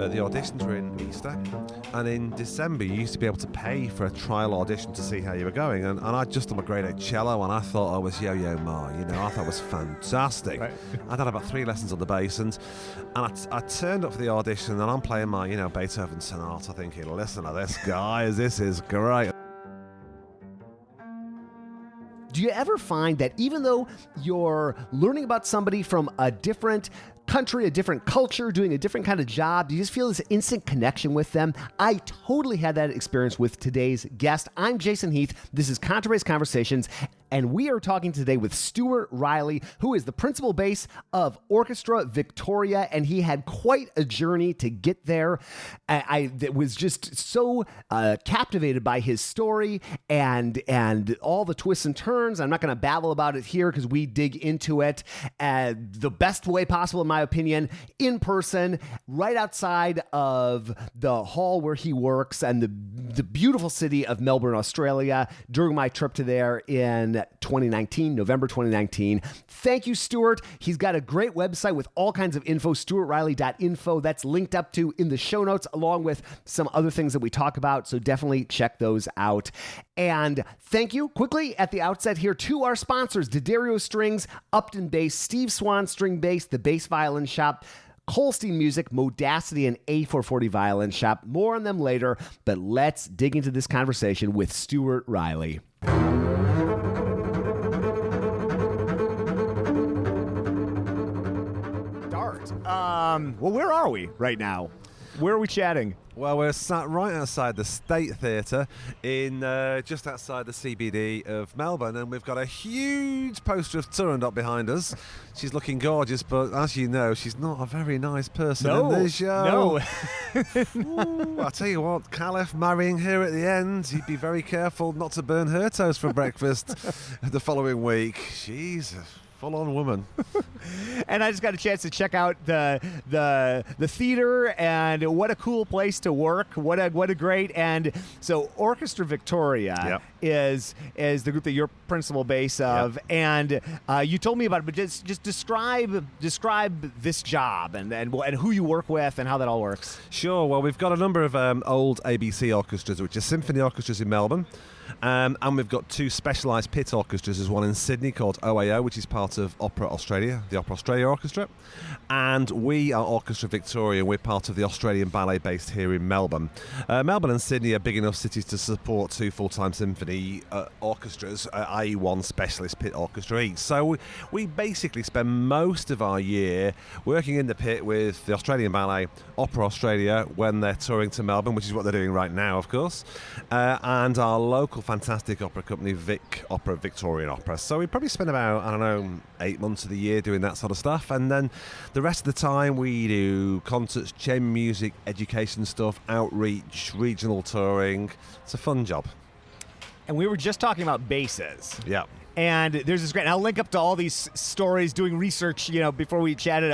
the auditions were in Easter, and in December you used to be able to pay for a trial audition to see how you were going, and I'd just done my grade 8 cello, and I thought I was Yo-Yo Ma, I thought it was fantastic. Right. I'd had about 3 lessons on the bass, and I turned up for the audition, and I'm playing my, Beethoven Sonata, thinking, listen to this, guys, this is great. Do you ever find that even though you're learning about somebody from a different country, a different culture, doing a different kind of job, you just feel this instant connection with them? I totally had that experience with today's guest. I'm Jason Heath. This is Contrabass Conversations, and we are talking today with Stuart Riley, who is the principal bass of Orchestra Victoria, and he had quite a journey to get there. I was just so captivated by his story and all the twists and turns. I'm not going to babble about it here because we dig into it the best way possible, in my opinion, in person, right outside of the hall where he works and the beautiful city of Melbourne, Australia, during my trip to there in 2019, November 2019. Thank you, Stuart. He's got a great website with all kinds of info, stuartriley.info. That's linked up to in the show notes, along with some other things that we talk about, so definitely check those out. And thank you, quickly, at the outset here, to our sponsors, D'Addario Strings, Upton Bass, Steve Swan String Bass, The Bass Violin Shop, Colstein Music, Modacity, and A440 Violin Shop. More on them later, but let's dig into this conversation with Stuart Riley. Well, where are we right now? Where are we chatting? Well, we're sat right outside the State Theatre in just outside the CBD of Melbourne, and we've got a huge poster of Turandot behind us. She's looking gorgeous, but as you know, she's not a very nice person in this show. No. I'll tell you what, Caliph marrying her at the end, he'd be very careful not to burn her toast for breakfast the following week. Jesus. Full-on woman. And I just got a chance to check out the theater, and what a cool place to work. What a great. And so Orchestra Victoria is the group that you're principal bass of, and you told me about it, but just describe this job and who you work with and how that all works. Sure. Well, we've got a number of old ABC orchestras, which are symphony orchestras in Melbourne. And we've got 2 specialised pit orchestras. There's one in Sydney called OAO, which is part of Opera Australia, the Opera Australia Orchestra. And we are Orchestra Victoria. We're part of the Australian Ballet based here in Melbourne. Melbourne and Sydney are big enough cities to support 2 full-time symphony orchestras, i.e. 1 specialist pit orchestra each. So we basically spend most of our year working in the pit with the Australian Ballet, Opera Australia, when they're touring to Melbourne, which is what they're doing right now, of course, and our local fantastic opera company, Vic Opera, Victorian Opera. So we probably spend about, 8 months of the year doing that sort of stuff, and then the rest of the time we do concerts, chamber music, education stuff, outreach, regional touring. It's a fun job. And we were just talking about basses. Yeah. And there's this great, and I'll link up to all these stories, doing research, before we chatted.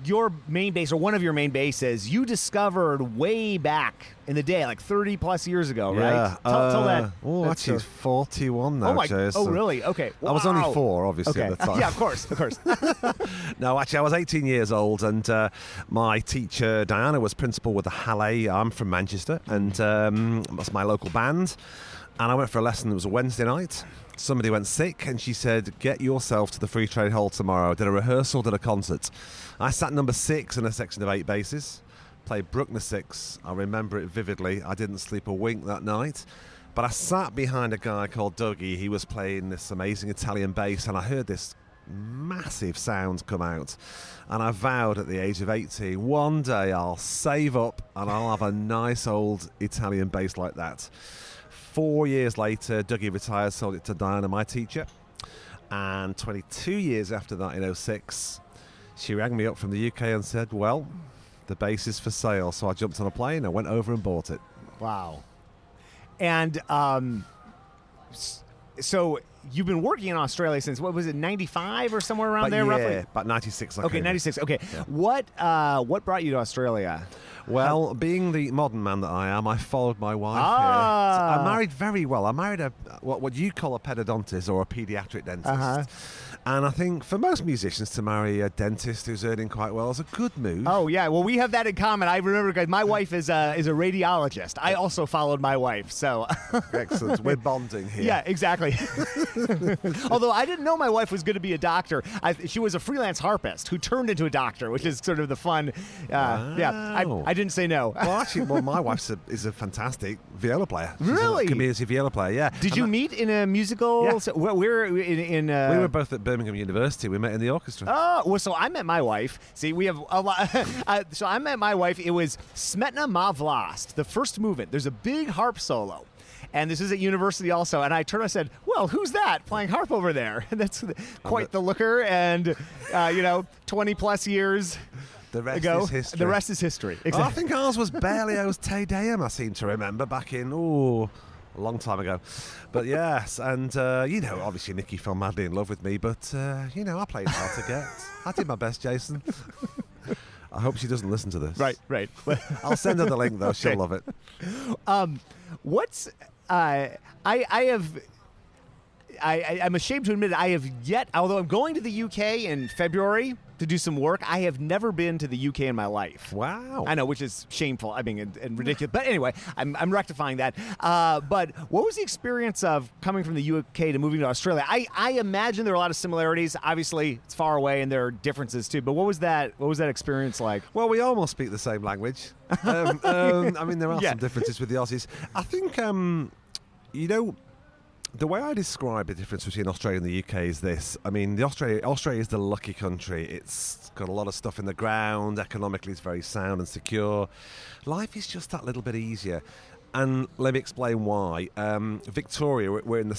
Your main bass, or one of your main basses, you discovered way back in the day, like 30 plus years ago, right? Tell that. Oh, actually, 41 now, Jason. Oh, really? Okay. Wow. I was only 4, obviously, at the time. Yeah, of course. No, actually, I was 18 years old, and my teacher, Diana, was principal with the Halle. I'm from Manchester, and that's my local band. And I went for a lesson. It was a Wednesday night. Somebody went sick, and she said, get yourself to the Free Trade Hall tomorrow. Did a rehearsal, did a concert. I sat number 6 in a section of 8 basses, played Bruckner 6. I remember it vividly. I didn't sleep a wink that night. But I sat behind a guy called Dougie. He was playing this amazing Italian bass, and I heard this massive sound come out. And I vowed at the age of 18, one day I'll save up and I'll have a nice old Italian bass like that. 4 years later, Dougie retired, sold it to Diana, my teacher. And 22 years after that, in 2006, she rang me up from the UK and said, well, the bass is for sale. So I jumped on a plane, I went over and bought it. Wow. And so you've been working in Australia since, what was it, 95 or somewhere around But there, yeah, roughly? about 96. Okay, 96. Okay. Yeah. What brought you to Australia? Well, being the modern man that I am, I followed my wife here. Ah. So I married very well. I married what you call a pedodontist or a paediatric dentist. Uh-huh. And I think for most musicians to marry a dentist who's earning quite well is a good move. Oh, yeah. Well, we have that in common. I remember, guys, my wife is a radiologist. I also followed my wife, so. Excellent. We're bonding here. Yeah, exactly. Although I didn't know my wife was going to be a doctor. She was a freelance harpist who turned into a doctor, which is sort of the fun. Yeah, I didn't say no. Well, actually, my wife is a fantastic viola player. She's Really? a community viola player, yeah. Did you meet in a musical? Yeah. So, we're in we were both at Birmingham University. We met in the orchestra. Oh, well, so I met my wife. See, we have a lot. So I met my wife. It was Smetna Ma Vlast, the first movement. There's a big harp solo. And this is at university also. And I turned and I said, well, who's that playing harp over there? And that's quite the looker. And, 20 plus years The rest ago. is history. The rest is history. Exactly. I think ours was Berlioz's Te Deum, I seem to remember, back in, a long time ago. But yes, and, obviously Nikki fell madly in love with me, but, I played hard to get. I did my best, Jason. I hope she doesn't listen to this. Right. I'll send her the link, though. She'll love it. I'm ashamed to admit it, I have yet, although I'm going to the UK in February to do some work, I have never been to the UK in my life. Wow. I know, which is shameful, and ridiculous. But anyway, I'm rectifying that. But what was the experience of coming from the UK to moving to Australia? I imagine there are a lot of similarities. Obviously, it's far away, and there are differences too. But what was that experience like? Well, we almost speak the same language. There are some differences with the Aussies. I think, the way I describe the difference between Australia and the UK is this. I mean, Australia is the lucky country. It's got a lot of stuff in the ground. Economically, it's very sound and secure. Life is just that little bit easier. And let me explain why. Victoria, we're in the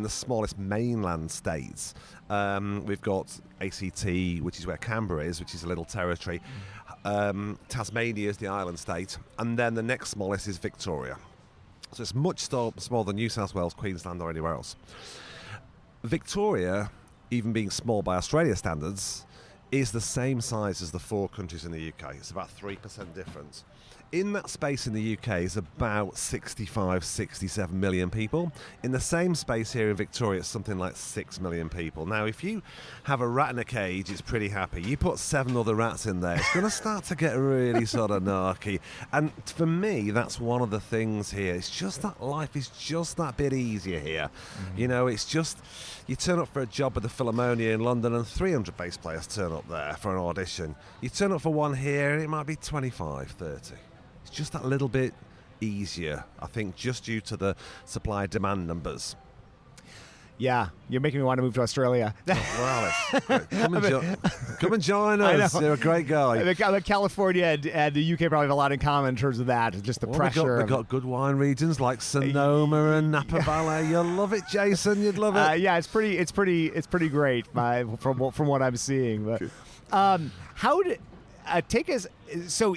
smallest mainland states. We've got ACT, which is where Canberra is, which is a little territory. Tasmania is the island state. And then the next smallest is Victoria. So it's much smaller than New South Wales, Queensland, or anywhere else. Victoria, even being small by Australia standards, is the same size as the 4 countries in the UK. It's about 3% difference. In that space in the UK is about 65, 67 million people. In the same space here in Victoria, it's something like 6 million people. Now, if you have a rat in a cage, it's pretty happy. You put 7 other rats in there, it's going to start to get really sort of narky. And for me, that's one of the things here. It's just that life is just that bit easier here. Mm-hmm. It's just, you turn up for a job at the Philharmonia in London and 300 bass players turn up there for an audition. You turn up for one here and it might be 25, 30. It's just that little bit easier, I think, just due to the supply-demand numbers. Yeah, you're making me want to move to Australia. Well, come and join us. You're a great guy. California and the UK probably have a lot in common in terms of that. Just the pressure. We've got good wine regions like Sonoma and Napa Valley. You'll love it, Jason. You'd love it. Yeah, it's pretty great from what I'm seeing. But how did take us? So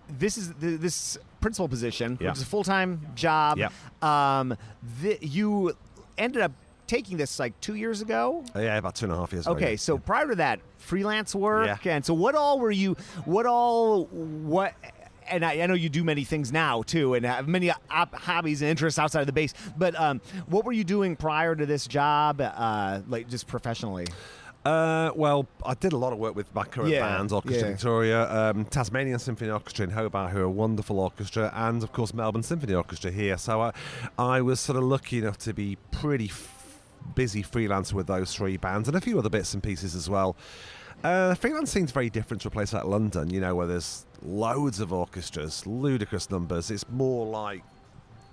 this principal position, which is a full-time job. Yeah. You ended up taking this like 2 years ago? Yeah, about 2.5 years ago. Okay, yeah. so prior to that, freelance work. Yeah. And so what and I know you do many things now too and have many hobbies and interests outside of the bass, but what were you doing prior to this job, like just professionally? Well, I did a lot of work with my current band, Orchestra Victoria, Tasmanian Symphony Orchestra in Hobart, who are a wonderful orchestra, and of course Melbourne Symphony Orchestra here. So I was sort of lucky enough to be pretty busy freelance with those 3 bands and a few other bits and pieces as well. Freelance seems very different to a place like London, where there's loads of orchestras, ludicrous numbers. It's more like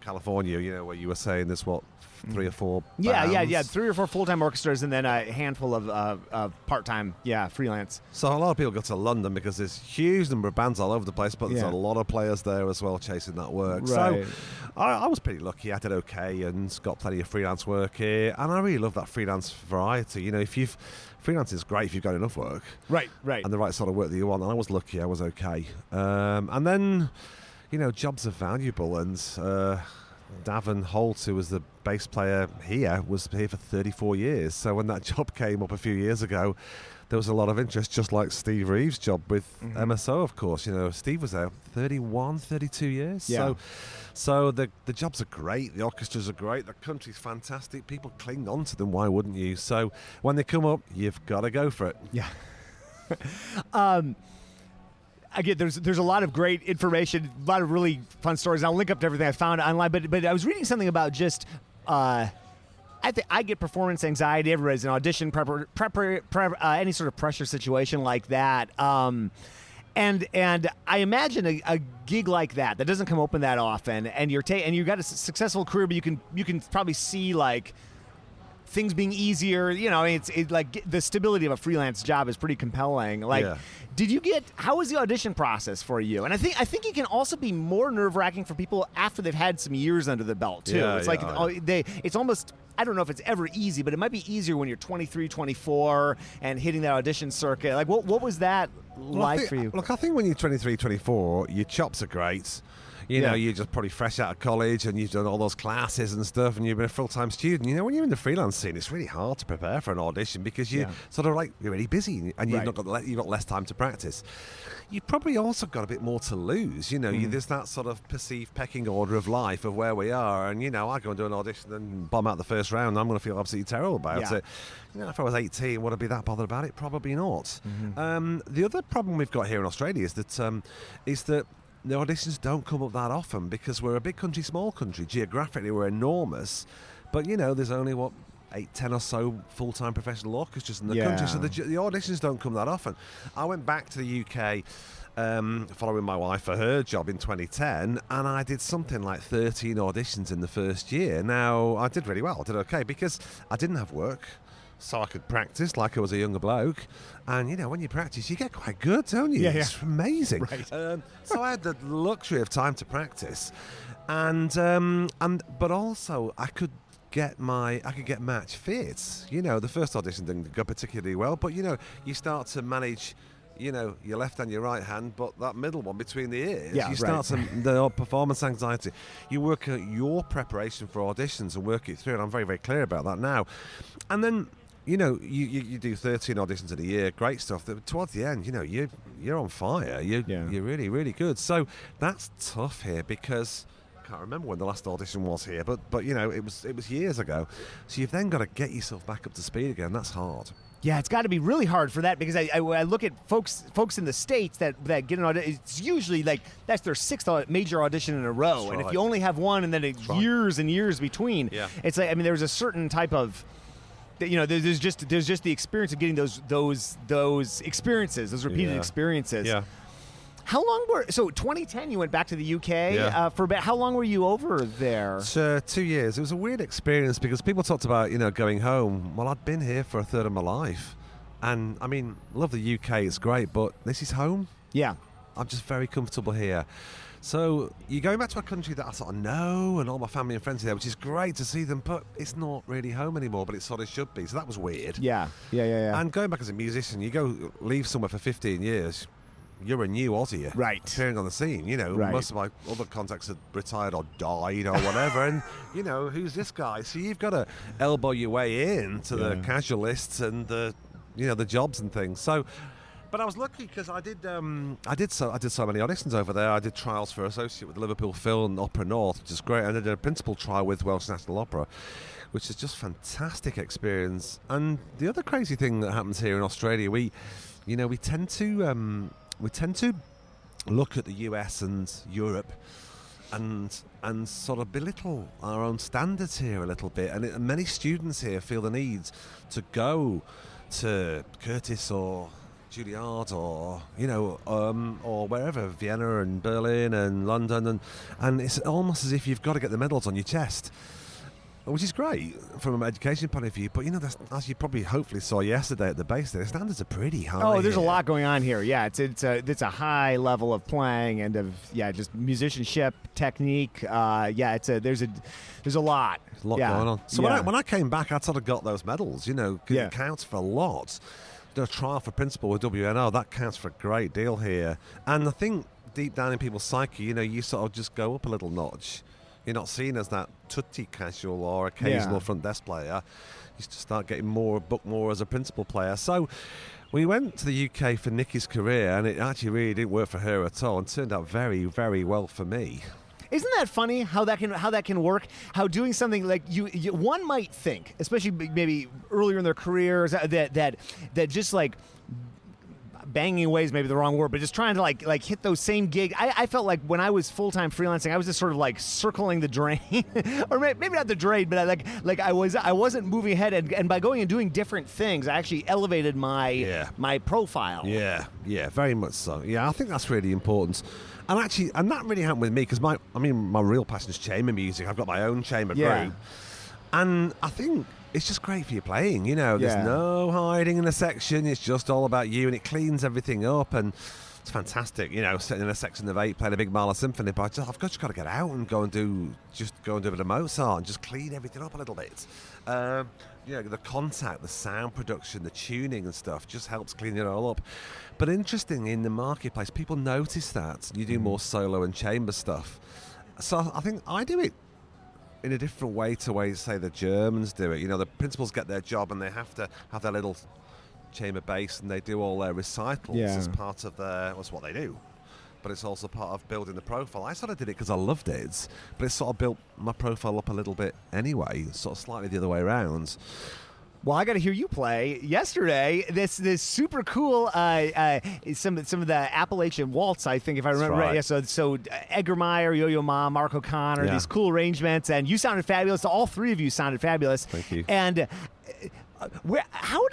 California, where you were saying there's 3 or 4 bands. Yeah. 3 or 4 full-time orchestras and then a handful of part-time, freelance. So a lot of people go to London because there's a huge number of bands all over the place, but there's a lot of players there as well chasing that work. Right. So I was pretty lucky. I did okay and got plenty of freelance work here, and I really love that freelance variety. Freelance is great if you've got enough work. Right. And the right sort of work that you want, and I was lucky. I was okay. And then, jobs are valuable, and Davin Holt, who was the bass player here, was here for 34 years. So when that job came up a few years ago, there was a lot of interest, just like Steve Reeves' job with MSO, of course. You know, Steve was there 31, 32 years. Yeah. So the jobs are great. The orchestras are great. The country's fantastic. People cling on to them. Why wouldn't you? So when they come up, you've got to go for it. Yeah. Again, there's a lot of great information, a lot of really fun stories. I'll link up to everything I found online. But I was reading something about just I think I get performance anxiety. Everybody's an audition any sort of pressure situation like that. And I imagine a gig like that doesn't come open that often, and you've got a successful career, but you can probably see like things being easier. You know, it's like the stability of a freelance job is pretty compelling. Like, how was the audition process for you? And I think it can also be more nerve-wracking for people after they've had some years under the belt too. It's almost, I don't know if it's ever easy, but it might be easier when you're 23, 24 and hitting that audition circuit. Like, what was that like for you? Look, I think when you're 23, 24, your chops are great. You know, you're just probably fresh out of college and you've done all those classes and stuff and you've been a full-time student. You know, when you're in the freelance scene, it's really hard to prepare for an audition because you're sort of like, you're really busy and you've got less time to practice. You've probably also got a bit more to lose. You know, there's that sort of perceived pecking order of life of where we are. And, you know, I go and do an audition and bomb out the first round, I'm going to feel absolutely terrible about it. You know, if I was 18, would I be that bothered about it? Probably not. The other problem we've got here in Australia is that the auditions don't come up that often because we're a big country, small country. Geographically, we're enormous. But, you know, there's only, 8, 10 or so full-time professional orchestras in the country, so the auditions don't come that often. I went back to the UK following my wife for her job in 2010, and I did something like 13 auditions in the first year. Now, I did really well. I did okay because I didn't have work, so I could practice like I was a younger bloke. And, you know, when you practice, you get quite good, don't you? It's amazing. Right. So I had the luxury of time to practice. But also I could get match fits. You know, the first audition didn't go particularly well, but, you know, you start to manage, you know, your left and your right hand, but that middle one between the ears, the performance anxiety. You work at your preparation for auditions and work it through, and I'm very, very clear about that now. And then, you know, you do 13 auditions in a year, great stuff. Towards the end, you know, you're on fire. You're really, really good. So that's tough here because I can't remember when the last audition was here, but you know, it was years ago. So you've then got to get yourself back up to speed again. That's hard. Yeah, it's got to be really hard for that because I look at folks in the States that get an audition. It's usually like that's their 6th major audition in a row, and if you only have one and then years and years between, it's like, I mean, there's a certain type of, you know, there's just the experience of getting those experiences, those repeated experiences. Yeah. How long so 2010 you went back to the UK for a bit. How long were you over there? 2 years. It was a weird experience because people talked about, you know, going home. Well, I'd been here for a third of my life. And, I mean, love the UK, it's great, but this is home. Yeah. I'm just very comfortable here. So you're going back to a country that I sort of know and all my family and friends are there, which is great to see them, but it's not really home anymore, but it sort of should be. So that was weird. Yeah. And going back as a musician, you leave somewhere for 15 years, you're a new Aussie, appearing on the scene. You know, most of my other contacts had retired or died or whatever, and you know, who's this guy? So you've got to elbow your way in to the casualists and the jobs and things. So, but I was lucky because I did so many auditions over there. I did trials for associate with Liverpool Phil and Opera North, which is great. I did a principal trial with Welsh National Opera, which is just fantastic experience. And the other crazy thing that happens here in Australia, we tend to look at the US and Europe and sort of belittle our own standards here a little bit. And many students here feel the need to go to Curtis or Juilliard or, you know, or wherever, Vienna and Berlin and London. And it's almost as if you've got to get the medals on your chest, which is great from an education point of view. But, you know, as you probably hopefully saw yesterday at the base there, the standards are pretty high. Oh, there's here. a lot going on here. Yeah, it's a high level of playing and of just musicianship, technique. There's a lot. There's a lot going on. So when I came back, I sort of got those medals. You know, it counts for a lot. Did a trial for principal with WNO. That counts for a great deal here. And I think deep down in people's psyche, you know, you sort of just go up a little notch. You're not seen as that tutty casual or occasional front desk player. You start getting booked more as a principal player. So we went to the UK for Nikki's career, and it actually really didn't work for her at all, and turned out very, very well for me. Isn't that funny how that can work? How doing something like you one might think, especially maybe earlier in their careers, that just like banging away is maybe the wrong word, but just trying to like hit those same gigs. I felt like when I was full-time freelancing, I was just sort of like circling the drain, or maybe not the drain, but I wasn't moving ahead. And by going and doing different things, I actually elevated my profile. Yeah, very much so. Yeah, I think that's really important. And actually, and that really happened with me because my real passion is chamber music. I've got my own chamber group, and I think it's just great for your playing. There's no hiding in a section. It's just all about you, and it cleans everything up, and it's fantastic. Sitting in a section of 8 playing a big Mahler symphony, but I've just got to get out and go and do a bit of Mozart and just clean everything up a little bit. The contact, the sound production, the tuning and stuff just helps clean it all up. But interesting, in the marketplace, people notice that you do more solo and chamber stuff. So I think I do it in a different way to say the Germans do it. The principals get their job and they have to have their little chamber bass, and they do all their recitals as part of that's what they do. But it's also part of building the profile. I sort of did it because I loved it, but it sort of built my profile up a little bit anyway, sort of slightly the other way around. Well, I got to hear you play yesterday. This super cool some of the Appalachian Waltz, I think, if I remember right. Yeah, so Edgar Meyer, Yo-Yo Ma, Mark O'Connor, these cool arrangements, and you sounded fabulous. All three of you sounded fabulous. Thank you. And how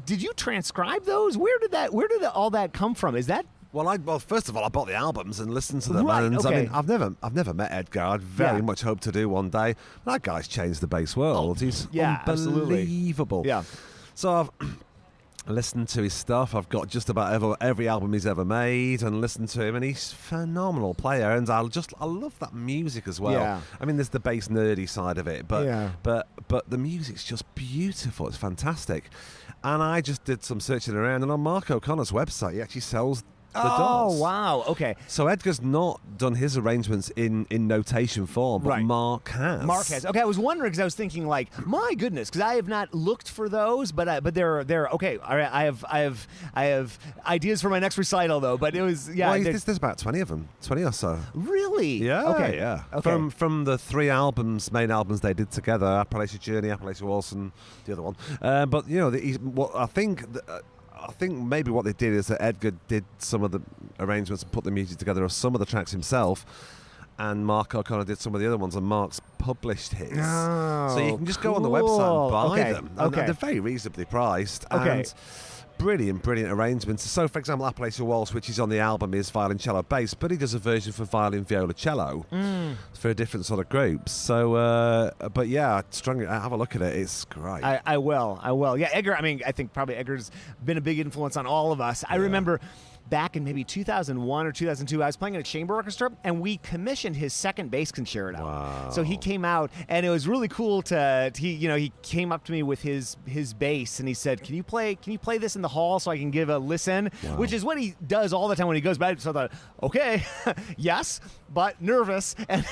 did you transcribe those? Where did all that come from? Is that? Well, first of all, I bought the albums and listened to them. Right, and okay. I've never met Edgar. I'd very much hope to do one day. That guy's changed the bass world. He's unbelievable. Absolutely. Yeah. So I've listened to his stuff. I've got just about every album he's ever made and listened to him, and he's a phenomenal player. And I love that music as well. Yeah. I mean, there's the bass nerdy side of it, but the music's just beautiful. It's fantastic. And I just did some searching around, and on Mark O'Connor's website, he actually sells the DOS. Oh, wow. Okay. So Edgar's not done his arrangements in notation form, but Mark has. Okay, I was wondering because I was thinking, like, my goodness, because I have not looked for those, but they're okay. All right, I have ideas for my next recital though. But it was there's about 20 of them, 20 or so. Really? Yeah. Okay. Yeah. Okay. From the 3 main albums they did together, Appalachian Journey, Appalachian Waltz, and the other one. But I think maybe what they did is that Edgar did some of the arrangements and put the music together of some of the tracks himself, and Mark O'Connor did some of the other ones, and Mark's published his. Oh, so you can just go on the website and buy Okay. them. Okay. And they're very reasonably priced. Okay. And brilliant arrangements. So, for example, Appalachian Waltz, which is on the album, is violin, cello, bass, but he does a version for violin, viola, cello for a different sort of groups. So, but yeah, strongly have a look at it. It's great. I will. Yeah, Edgar. I mean, I think probably Edgar's been a big influence on all of us. I remember back in maybe 2001 or 2002, I was playing in a chamber orchestra, and we commissioned his second bass concerto. Wow. So he came out, and it was really cool he came up to me with his bass, and he said, "Can you play this in the hall so I can give a listen?" Wow. Which is what he does all the time when he goes back. So I thought, okay, yes, but nervous, and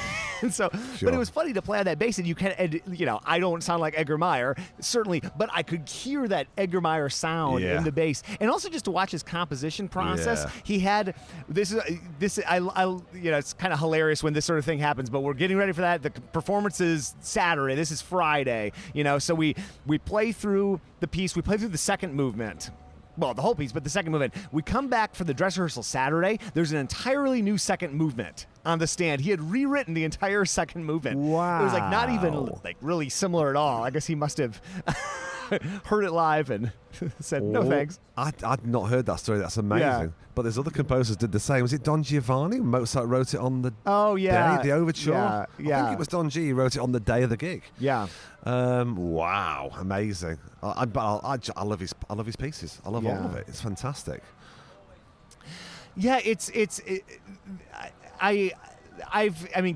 so. Sure. But it was funny to play on that bass, and I don't sound like Edgar Meyer, certainly, but I could hear that Edgar Meyer sound in the bass, and also just to watch his composition process. Yeah. He had this. It's kind of hilarious when this sort of thing happens, but we're getting ready for that. The performance is Saturday. This is Friday. So we play through the piece. We play through the second movement. Well, the whole piece, but the second movement. We come back for the dress rehearsal Saturday. There's an entirely new second movement on the stand. He had rewritten the entire second movement. Wow. It was like not even really similar at all. I guess he must have heard it live and said, no thanks. I'd not heard that story. That's amazing. Yeah. But there's other composers did the same. Was it Don Giovanni? Mozart wrote it on the day, the overture? Yeah. I think it was Don G. He wrote it on the day of the gig. Yeah. Wow, amazing. I love his pieces. I love all of it. It's fantastic. Yeah,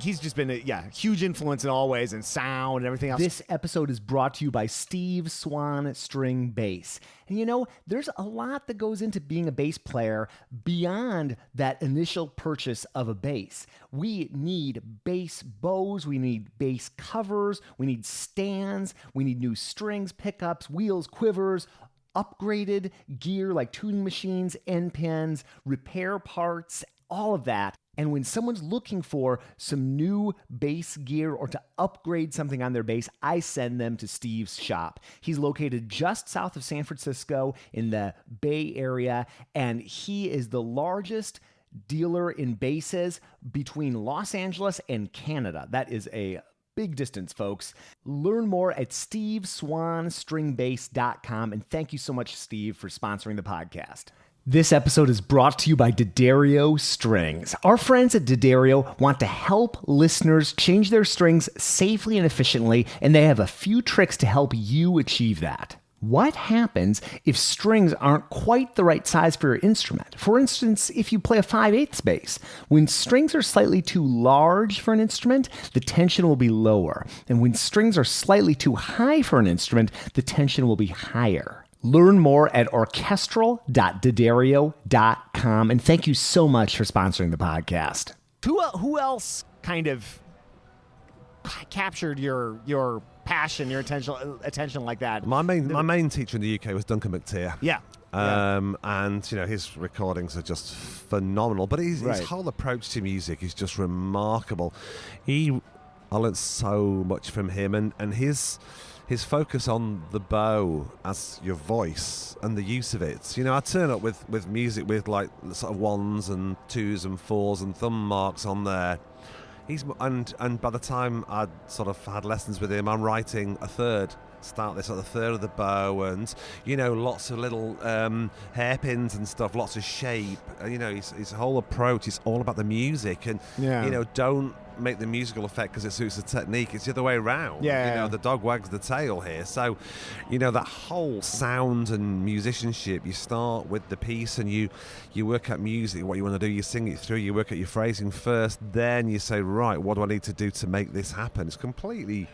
he's just been a huge influence in all ways, and sound and everything else. This episode is brought to you by Steve Swan String Bass. And there's a lot that goes into being a bass player beyond that initial purchase of a bass. We need bass bows, we need bass covers, we need stands, we need new strings, pickups, wheels, quivers, upgraded gear like tuning machines, end pins, repair parts, all of that. And when someone's looking for some new bass gear or to upgrade something on their bass, I send them to Steve's shop. He's located just south of San Francisco in the Bay Area, and he is the largest dealer in basses between Los Angeles and Canada. That is a big distance, folks. Learn more at steveswanstringbass.com, and thank you so much, Steve, for sponsoring the podcast. This episode is brought to you by D'Addario Strings. Our friends at D'Addario want to help listeners change their strings safely and efficiently, and they have a few tricks to help you achieve that. What happens if strings aren't quite the right size for your instrument? For instance, if you play a 5/8 bass, when strings are slightly too large for an instrument, the tension will be lower. And when strings are slightly too high for an instrument, the tension will be higher. Learn more at orchestral.daddario.com. And thank you so much for sponsoring the podcast. Who else kind of captured your passion, your attention like that? My main teacher in the UK was Duncan Mcteer. Yeah. And his recordings are just phenomenal. But his whole approach to music is just remarkable. I learned so much from him, and his focus on the bow as your voice and the use of it. I turn up with music with like sort of 1s and 2s and 4s and thumb marks on there. And by the time I'd sort of had lessons with him, I'm writing a third. Start this at the third of the bow, and lots of little hairpins and stuff, lots of shape. His whole approach is all about the music, and don't make the musical effect because it suits the technique. It's the other way around. The dog wags the tail here. So that whole sound and musicianship, you start with the piece and you work out music, what you want to do, you sing it through, you work out your phrasing first, then you say, right, what do I need to do to make this happen? It's completely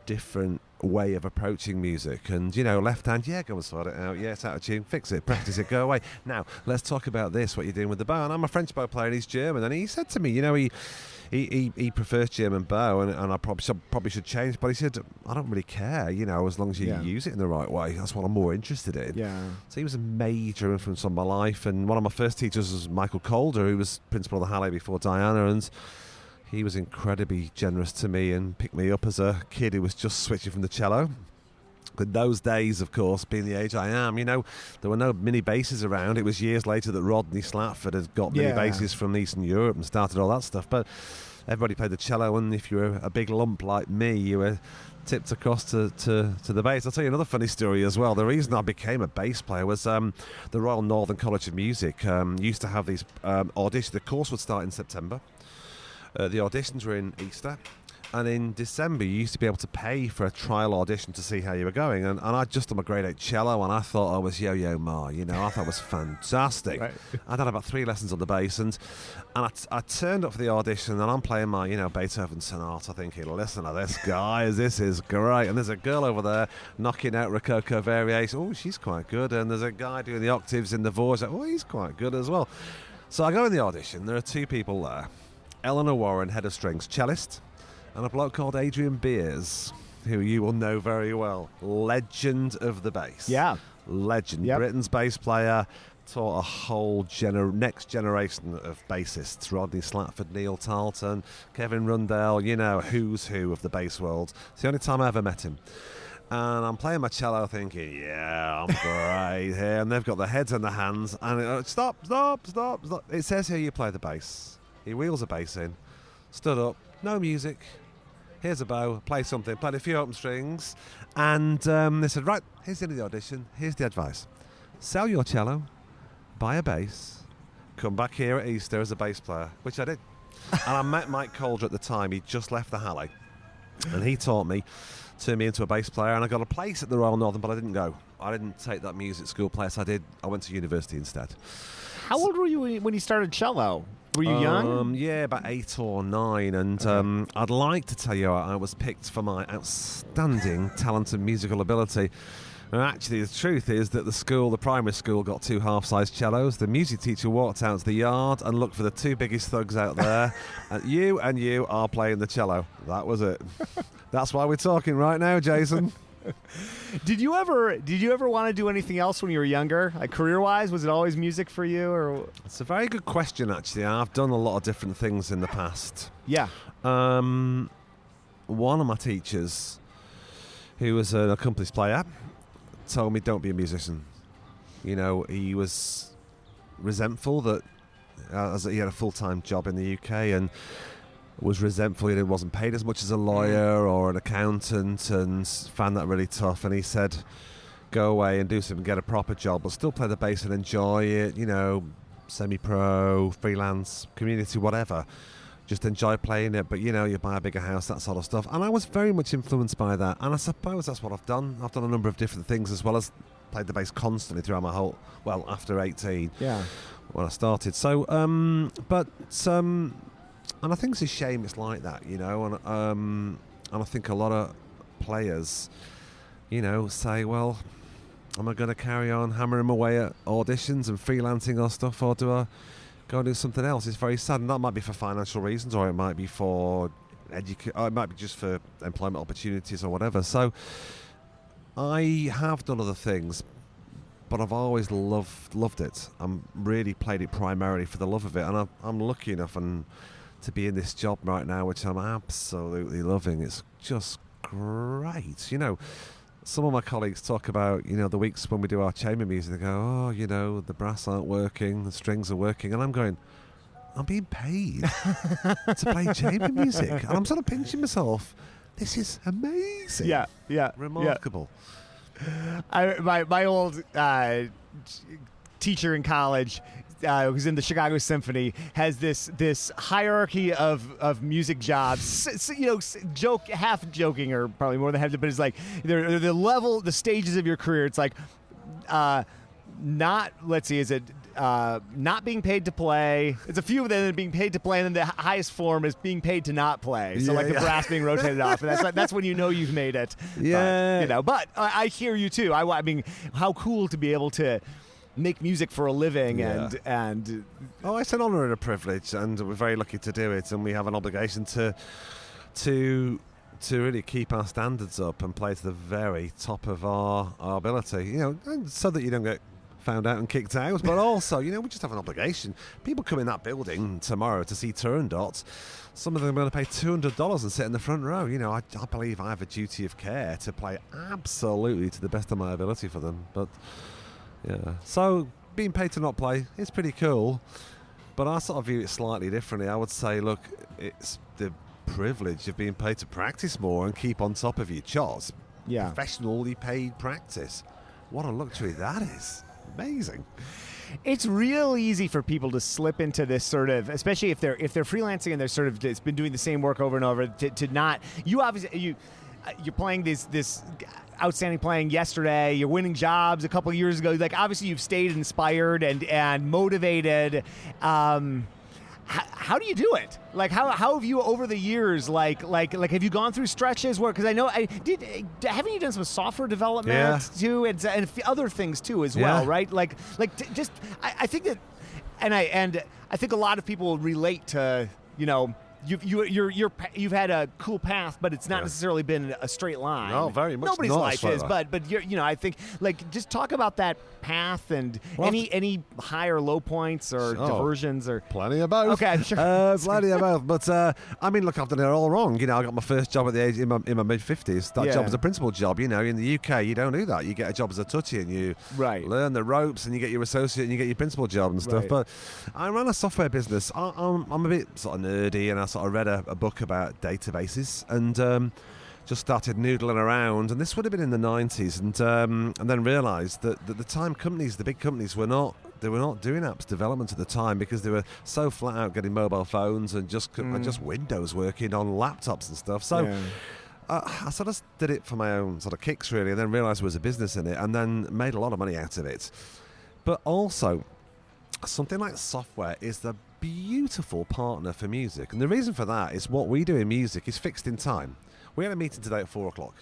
different way of approaching music. And left hand, go and sort it out, it's out of tune, fix it, practice it, go away. Now let's talk about this, what you're doing with the bow. And I'm a French bow player and he's German, and he said to me, he prefers German bow, and I probably should change, but he said, I don't really care, as long as you use it in the right way. That's what I'm more interested in. So he was a major influence on my life, and one of my first teachers was Michael Calder, who was principal of the Ballet before Diana, and he was incredibly generous to me and picked me up as a kid who was just switching from the cello. In those days, of course, being the age I am, there were no mini basses around. It was years later that Rodney Slatford had got mini basses from Eastern Europe and started all that stuff. But everybody played the cello, and if you were a big lump like me, you were tipped across to the bass. I'll tell you another funny story as well. The reason I became a bass player was the Royal Northern College of Music used to have these auditions. The course would start in September. The auditions were in Easter, and in December you used to be able to pay for a trial audition to see how you were going, and I'd just done a grade 8 cello, and I thought I was Yo-Yo Ma, I thought it was fantastic. I'd had about 3 lessons on the bass, and I turned up for the audition, and I'm playing my Beethoven sonata, thinking, listen to this, guys, this is great. And there's a girl over there knocking out Rococo variation. Oh, she's quite good. And there's a guy doing the octaves in the voice. Oh, he's quite good as well. So I go in the audition. There are 2 people there. Eleanor Warren, head of strings, cellist, and a bloke called Adrian Beers, who you will know very well. Legend of the bass. Yeah. Legend. Yep. Britain's bass player, taught a whole next generation of bassists. Rodney Slatford, Neil Tarleton, Kevin Rundell, who's who of the bass world. It's the only time I ever met him. And I'm playing my cello thinking, I'm great here. And they've got their heads in their hands. And stop. It says here you play the bass. He wheels a bass in, stood up, no music, here's a bow, play something, played a few open strings, and they said, right, here's the end of the audition, here's the advice. Sell your cello, buy a bass, come back here at Easter as a bass player, which I did. And I met Mike Calder at the time. He'd just left the Ballet, and he taught me, turned me into a bass player, and I got a place at the Royal Northern, but I didn't go. I didn't take that music school place. I went to university instead. How old were you when you started cello? Were you young? Yeah, about 8 or 9. And I'd like to tell you I was picked for my outstanding talent and musical ability. And actually, the truth is that the primary school, got 2 half-sized cellos. The music teacher walked out to the yard and looked for the 2 biggest thugs out there. And you are playing the cello. That was it. That's why we're talking right now, Jason. Did you ever want to do anything else when you were younger, like career-wise? Was it always music for you, or? It's a very good question, actually. I've done a lot of different things in the past. Yeah. One of my teachers, who was an accomplice player, told me don't be a musician. You know, he was resentful that he had a full-time job in the UK and was resentful that he wasn't paid as much as a lawyer or an accountant, and found that really tough. And he said, go away and do something, get a proper job, but still play the bass and enjoy it, you know, semi-pro, freelance, community, whatever. Just enjoy playing it, but, you know, you buy a bigger house, that sort of stuff. And I was very much influenced by that. And I suppose that's what I've done. I've done a number of different things, as well as played the bass constantly throughout my after 18, when I started. So, and I think it's a shame it's like that, you know, and I think a lot of players, you know, say, well, am I going to carry on hammering away at auditions and freelancing or stuff, or do I go and do something else? It's very sad, and that might be for financial reasons, or it might be for or it might be just for employment opportunities or whatever. So I have done other things, but I've always loved it. I'm really played it primarily for the love of it, and I'm lucky enough to be in this job right now, which I'm absolutely loving. It's just great. You know, some of my colleagues talk about, you know, the weeks when we do our chamber music, they go, oh, you know, the brass aren't working, the strings are working, and I'm going, I'm being paid to play chamber music, and I'm sort of pinching myself. This is amazing. Yeah. Remarkable. My old teacher in college, who's in the Chicago Symphony, has this hierarchy of music jobs. You know, half joking, or probably more than half, but it's like the stages of your career. It's like not being paid to play. It's a few of them that are being paid to play, and then the highest form is being paid to not play. So the brass being rotated off, and that's when you know you've made it. Yeah. But, you know, but I hear you too. I mean, how cool to be able to make music for a living, and it's an honour and a privilege, and we're very lucky to do it, and we have an obligation to really keep our standards up and play to the very top of our ability, you know, so that you don't get found out and kicked out, but also, you know, we just have an obligation. People come in that building tomorrow to see Turandot. Some of them are going to pay $200 and sit in the front row. You know, I believe I have a duty of care to play absolutely to the best of my ability for them. But yeah, so being paid to not play is pretty cool, but I sort of view it slightly differently. I would say, look, it's the privilege of being paid to practice more and keep on top of your chops. Yeah. Professionally paid practice. What a luxury that is. Amazing. It's real easy for people to slip into this sort of, especially if they're freelancing and they're sort of it's been doing the same work over and over, to not. You obviously you're playing this outstanding playing yesterday. You're winning jobs a couple of years ago. Like, obviously you've stayed inspired and motivated. How do you do it? Like, how have you over the years, like have you gone through stretches where, because I know haven't you done some software development too, and other things too as well, right? I think that, and I think a lot of people relate to, you know, you've had a cool path, but it's not necessarily been a straight line. No, very much. Nobody's not life is, but you know, I think, like, just talk about that path and any high or low points or diversions or plenty of both. Okay, sure. Plenty of both. But I mean, look, I've done it all wrong. You know, I got my first job at the age in my mid-50s. That job was a principal job. You know, in the UK, you don't do that. You get a job as a tutty and you learn the ropes, and you get your associate and you get your principal job and stuff. Right. But I ran a software business. I'm a bit sort of nerdy, and I sort of read a book about databases and just started noodling around, and this would have been in the 90s, and then realised that the big companies were not doing apps development at the time, because they were so flat out getting mobile phones and just Windows working on laptops and stuff. So I sort of did it for my own sort of kicks, really, and then realised there was a business in it, and then made a lot of money out of it. But also, something like software is the beautiful partner for music. And the reason for that is what we do in music is fixed in time. We had a meeting today at 4 o'clock.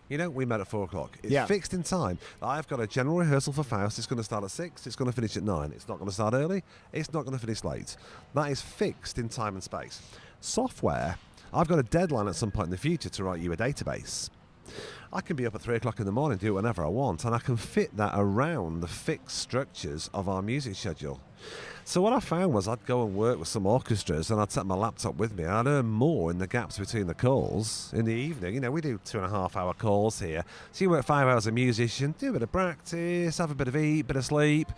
We met at 4 o'clock. It's fixed in time. I've got a general rehearsal for Faust. It's going to start at 6. It's going to finish at 9. It's not going to start early. It's not going to finish late. That is fixed in time and space. Software, I've got a deadline at some point in the future to write you a database. I can be up at 3 o'clock in the morning, do it whenever I want, and I can fit that around the fixed structures of our music schedule. So what I found was I'd go and work with some orchestras, and I'd take my laptop with me, and I'd earn more in the gaps between the calls in the evening. We do 2.5-hour calls here. So you work 5 hours as a musician, do a bit of practice, have a bit of eat, bit of sleep,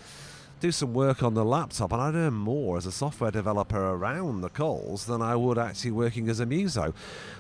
do some work on the laptop, and I'd earn more as a software developer around the calls than I would actually working as a muso.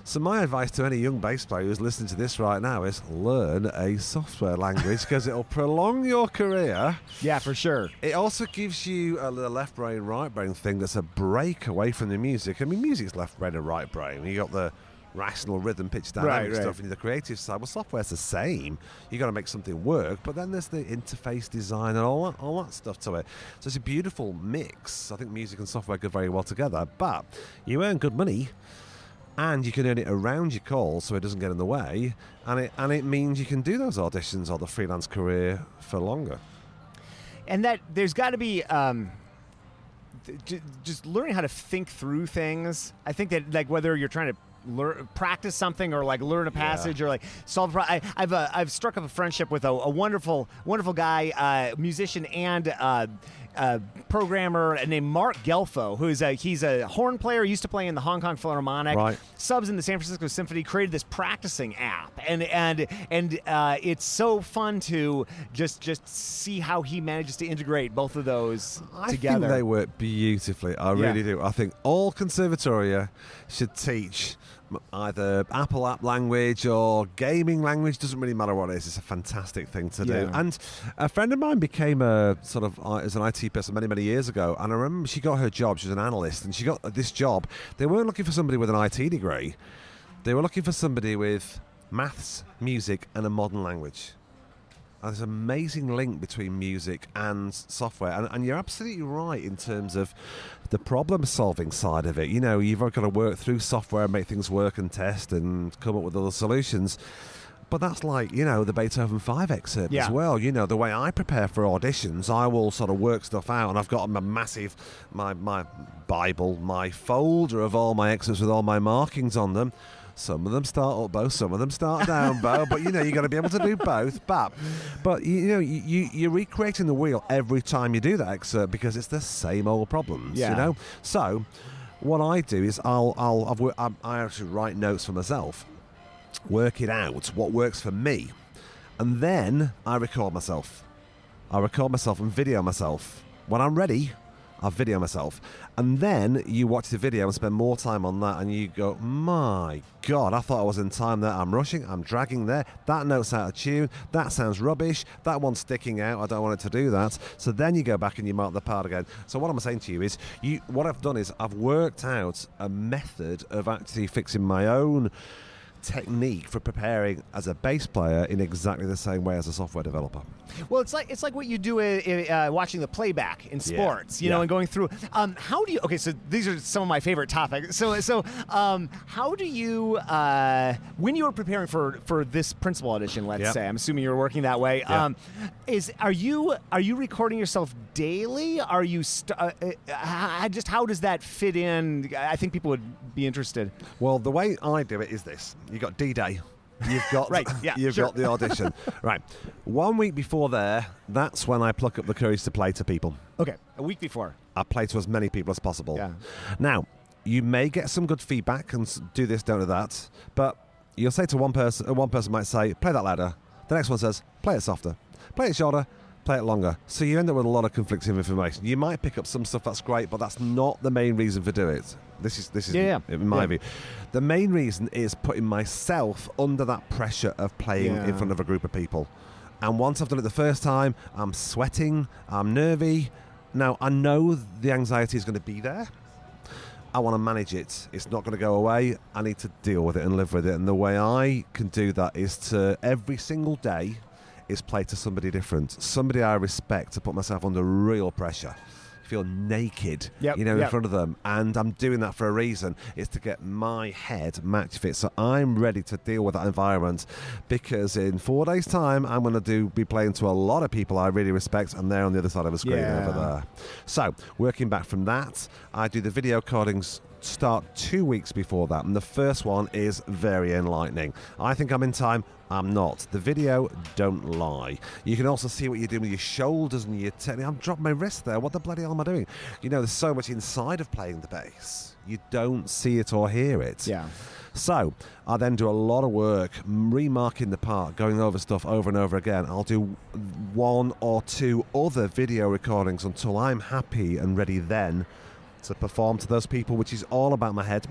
So my advice to any young bass player who's listening to this right now is learn a software language because it'll prolong your career. Yeah, for sure. It also gives you a left brain, right brain thing that's a break away from the music. I mean, music's left brain and right brain. You got the rational rhythm, pitch dynamic stuff, and the creative side. Well, software's the same. You got to make something work, but then there's the interface design and all that stuff to it. So it's a beautiful mix. I think music and software go very well together, but you earn good money, and you can earn it around your calls so it doesn't get in the way, and it means you can do those auditions or the freelance career for longer. And that there's got to be just learning how to think through things. I think that, like, whether you're trying to practice something or like learn a passage or like solve I've struck up a friendship with a wonderful guy, musician and programmer named Mark Gelfo, he's a horn player, used to play in the Hong Kong Philharmonic, subs in the San Francisco Symphony, created this practicing app, and it's so fun to just see how he manages to integrate both of those together. I think they work beautifully. I really do. I think all conservatoria should teach either Apple app language or gaming language. Doesn't really matter what it is. It's a fantastic thing to do. And a friend of mine became a sort of as an IT person many years ago, and I remember she got her job. She was an analyst, and she got this job. They weren't looking for somebody with an IT degree. They were looking for somebody with maths, music, and a modern language. And there's an amazing link between music and software. And you're absolutely right in terms of the problem-solving side of it. You've got to work through software, make things work and test and come up with other solutions. But that's like, the Beethoven 5 excerpt as well. The way I prepare for auditions, I will sort of work stuff out. And I've got my massive, my Bible, my folder of all my excerpts with all my markings on them. Some of them start up bow, some of them start down bow, but you got to be able to do both. But you're recreating the wheel every time you do that excerpt because it's the same old problems. So what I do is I actually write notes for myself, work it out what works for me, and then I record myself. And video myself. When I'm ready, I video myself, and then you watch the video and spend more time on that, and you go, my God, I thought I was in time there. I'm rushing, I'm dragging there. That note's out of tune. That sounds rubbish. That one's sticking out. I don't want it to do that. So then you go back and you mark the part again. So what I'm saying to you is, what I've done is I've worked out a method of actually fixing my own technique for preparing as a bass player in exactly the same way as a software developer. Well, it's like what you do watching the playback in sports, and going through. How do you? Okay, so these are some of my favorite topics. So how do you when you were preparing for this principal audition? Let's say, I'm assuming you were working that way. Are you recording yourself daily? Are you just how does that fit in? I think people would be interested. Well, the way I do it is this: you got D-Day. You've got got the audition. Right. 1 week before that's when I pluck up the courage to play to people. Okay. A week before. I play to as many people as possible. Yeah. Now, you may get some good feedback and do this, don't do that, but you'll say to one person might say, play that louder. The next one says, play it softer. Play it shorter. Play it longer. So you end up with a lot of conflicting information. You might pick up some stuff that's great, but that's not the main reason for doing it. This is in my view. The main reason is putting myself under that pressure of playing in front of a group of people. And once I've done it the first time, I'm sweating, I'm nervy. Now, I know the anxiety is going to be there. I want to manage it. It's not going to go away. I need to deal with it and live with it. And the way I can do that is to every single day is play to somebody different, somebody I respect, to put myself under real pressure. feel naked, Yep, in yep. front of them. And I'm doing that for a reason. It's to get my head match fit. So I'm ready to deal with that environment, because in 4 days' time, I'm going to be playing to a lot of people I really respect, and they're on the other side of the screen over there. So working back from that, I do the video recordings start 2 weeks before that, and the first one is very enlightening. I think I'm in time. I'm not. The video don't lie. You can also see what you're doing with your shoulders and your technique. I'm dropping my wrist there. What the bloody hell am I doing? There's so much inside of playing the bass. You don't see it or hear it. Yeah. So I then do a lot of work remarking the part, going over stuff over and over again. I'll do 1 or 2 other video recordings until I'm happy and ready then to perform to those people, which is all about my head,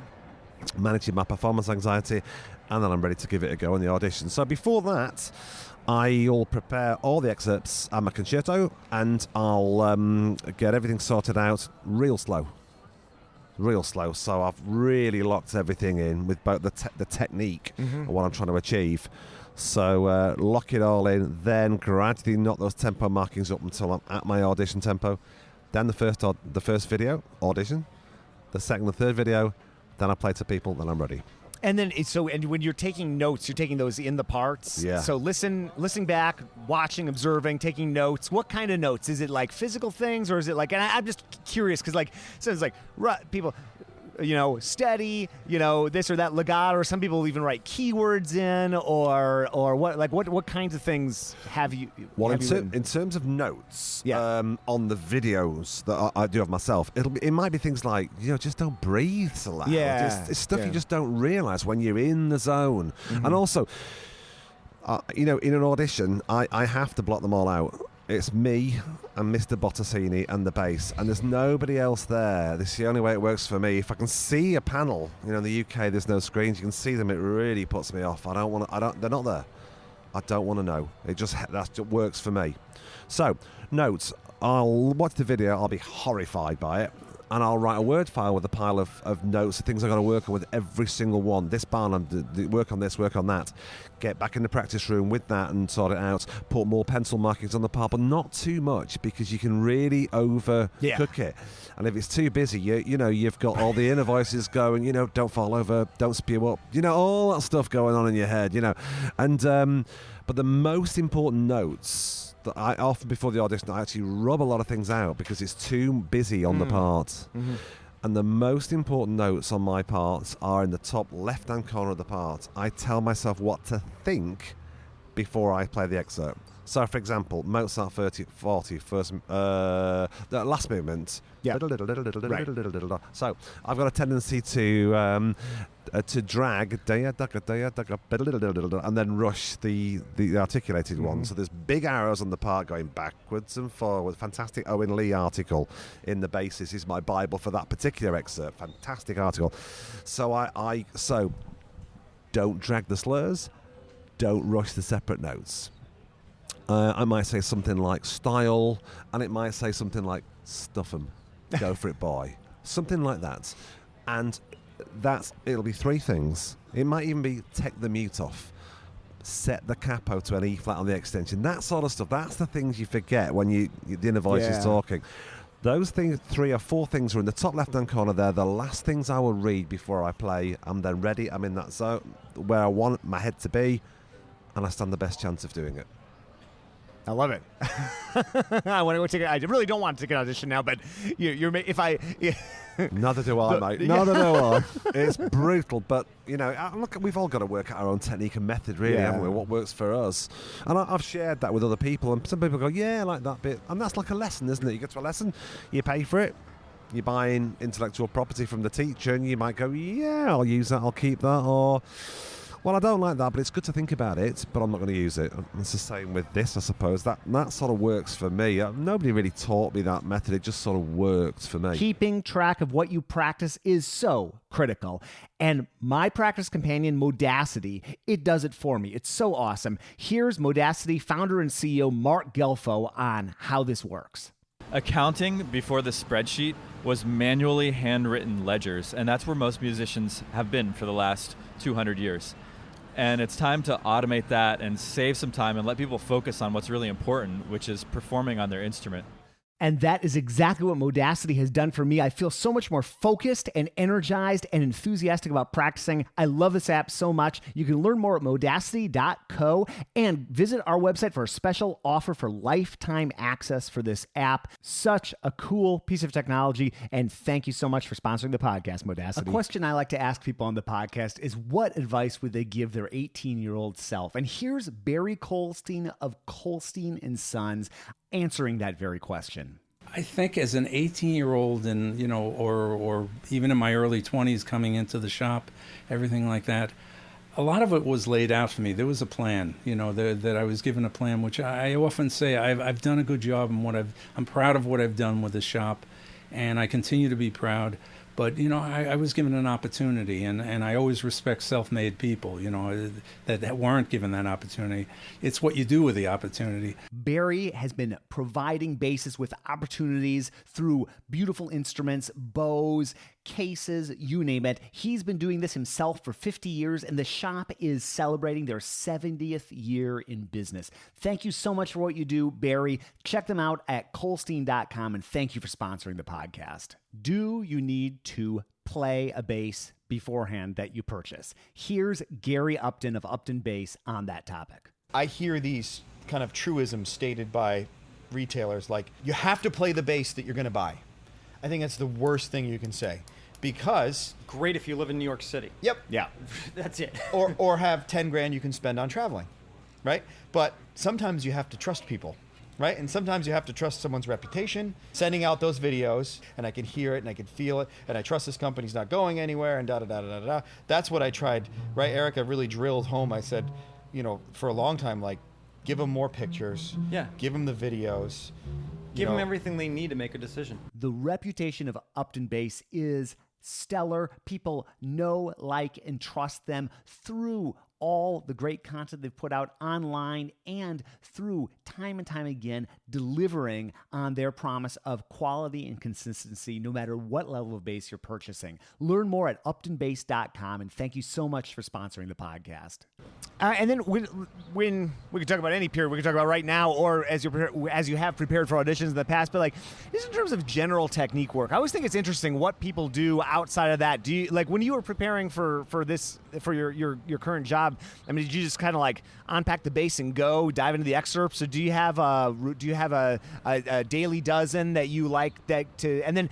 managing my performance anxiety, and then I'm ready to give it a go in the audition. So before that, I'll prepare all the excerpts and my concerto, and I'll get everything sorted out real slow. So I've really locked everything in with both the technique and what I'm trying to achieve. So lock it all in, then gradually knock those tempo markings up until I'm at my audition tempo. Then the first video, audition. The second and third video, then I play to people, then I'm ready. And then, and when you're taking notes, you're taking those in the parts. Yeah. So listening back, watching, observing, taking notes. What kind of notes? Is it like physical things, or is it like? And I'm just curious because, like, so it's like people, steady, this or that legato, or some people even write keywords in, or what? Like, what kinds of things have you? Well, have you in terms of notes, Yeah. on the videos that I do of myself, it might be things like, just don't breathe so loud. Yeah. It's stuff Yeah. you just don't realise when you're in the zone. And also, in an audition, I have to block them all out. It's me and Mr. Bottassini and the bass, and there's nobody else there. This is the only way it works for me. If I can see a panel, in the UK there's no screens, you can see them, it really puts me off. They're not there. I don't want to know. That just works for me. So, notes. I'll watch the video, I'll be horrified by it, and I'll write a Word file with a pile of notes, of things I've got to work on with every single one. This barn, work on this, work on that. Get back in the practice room with that and sort it out. Put more pencil markings on the part, but not too much, because you can really overcook it. And if it's too busy, you've got all the inner voices going, don't fall over, don't spew up, all that stuff going on in your head, And but the most important notes that I often before the audition, I actually rub a lot of things out because it's too busy on the part. Mm-hmm. And the most important notes on my parts are in the top left-hand corner of the part. I tell myself what to think before I play the excerpt. So, for example, Mozart 40, the last movement. Yeah. Right. So, I've got a tendency to drag and then rush the articulated one. So there's big arrows on the part going backwards and forward. Fantastic Owen Lee article in the Basis is my Bible for that particular excerpt. Fantastic article. So so don't drag the slurs, don't rush the separate notes. I might say something like style, and it might say something like stuff 'em, go for it, boy, something like that. And it'll be 3 things. It might even be take the mute off, set the capo to an E flat on the extension, that sort of stuff. That's the things you forget when the inner voice is talking. Those things, 3 or 4 things are in the top left-hand corner there. The last things I will read before I play. I'm then ready. I'm in that zone where I want my head to be, and I stand the best chance of doing it. I love it. I want to go take it. I really don't want to take an audition now, but if I. Neither do I, mate. Neither do I. It's brutal, but look, we've all got to work out our own technique and method, really, haven't we? What works for us, and I've shared that with other people, and some people go, "Yeah, I like that bit," and that's like a lesson, isn't it? You get to a lesson, you pay for it, you're buying intellectual property from the teacher, and you might go, "Yeah, I'll use that, I'll keep that," or well, I don't like that, but it's good to think about it, but I'm not going to use it. It's the same with this, I suppose. That sort of works for me. Nobody really taught me that method. It just sort of worked for me. Keeping track of what you practice is so critical. And my practice companion, Modacity, it does it for me. It's so awesome. Here's Modacity founder and CEO Mark Gelfo on how this works. Accounting before the spreadsheet was manually handwritten ledgers, and that's where most musicians have been for the last 200 years. And it's time to automate that and save some time and let people focus on what's really important, which is performing on their instrument. And that is exactly what Modacity has done for me. I feel so much more focused and energized and enthusiastic about practicing. I love this app so much. You can learn more at modacity.co and visit our website for a special offer for lifetime access for this app. Such a cool piece of technology. And thank you so much for sponsoring the podcast, Modacity. A question I like to ask people on the podcast is, what advice would they give their 18-year-old self? And here's Barry Kolstein of Kolstein & Sons answering that very question. I think as an 18-year-old and, or even in my early 20s coming into the shop, everything like that, a lot of it was laid out for me. There was a plan, that I was given a plan, which I often say I've done a good job in I'm proud of what I've done with the shop, and I continue to be proud. But, I was given an opportunity, and I always respect self-made people, that weren't given that opportunity. It's what you do with the opportunity. Barry has been providing bassists with opportunities through beautiful instruments, bows, cases, you name it. He's been doing this himself for 50 years, and the shop is celebrating their 70th year in business. Thank you so much for what you do, Barry. Check them out at Kolstein.com, and thank you for sponsoring the podcast. Do you need to play a bass beforehand that you purchase? Here's Gary Upton of Upton Bass on that topic. I hear these kind of truisms stated by retailers like, you have to play the bass that you're going to buy. I think that's the worst thing you can say, because great if you live in New York City. Yep. Yeah. That's it. or have 10 grand you can spend on traveling, right? But sometimes you have to trust people, right? And sometimes you have to trust someone's reputation, sending out those videos, and I can hear it and I can feel it, and I trust this company's not going anywhere, and da-da-da-da-da-da. That's what I tried, right, Eric? I really drilled home. I said, for a long time, like, give them more pictures. Yeah. Give them the videos. Give them everything they need to make a decision. The reputation of Upton Bass is stellar. People know, like, and trust them through all the great content they've put out online and through time and time again delivering on their promise of quality and consistency no matter what level of bass you're purchasing. Learn more at uptonbass.com, and thank you so much for sponsoring the podcast. And then when we can talk about any period, we can talk about right now, or as you have prepared for auditions in the past. But like, just in terms of general technique work, I always think it's interesting what people do outside of that. Do you, like, when you were preparing for your current job? I mean, did you just kind of like unpack the bass and go dive into the excerpts, or do you have a daily dozen that you like that to? And then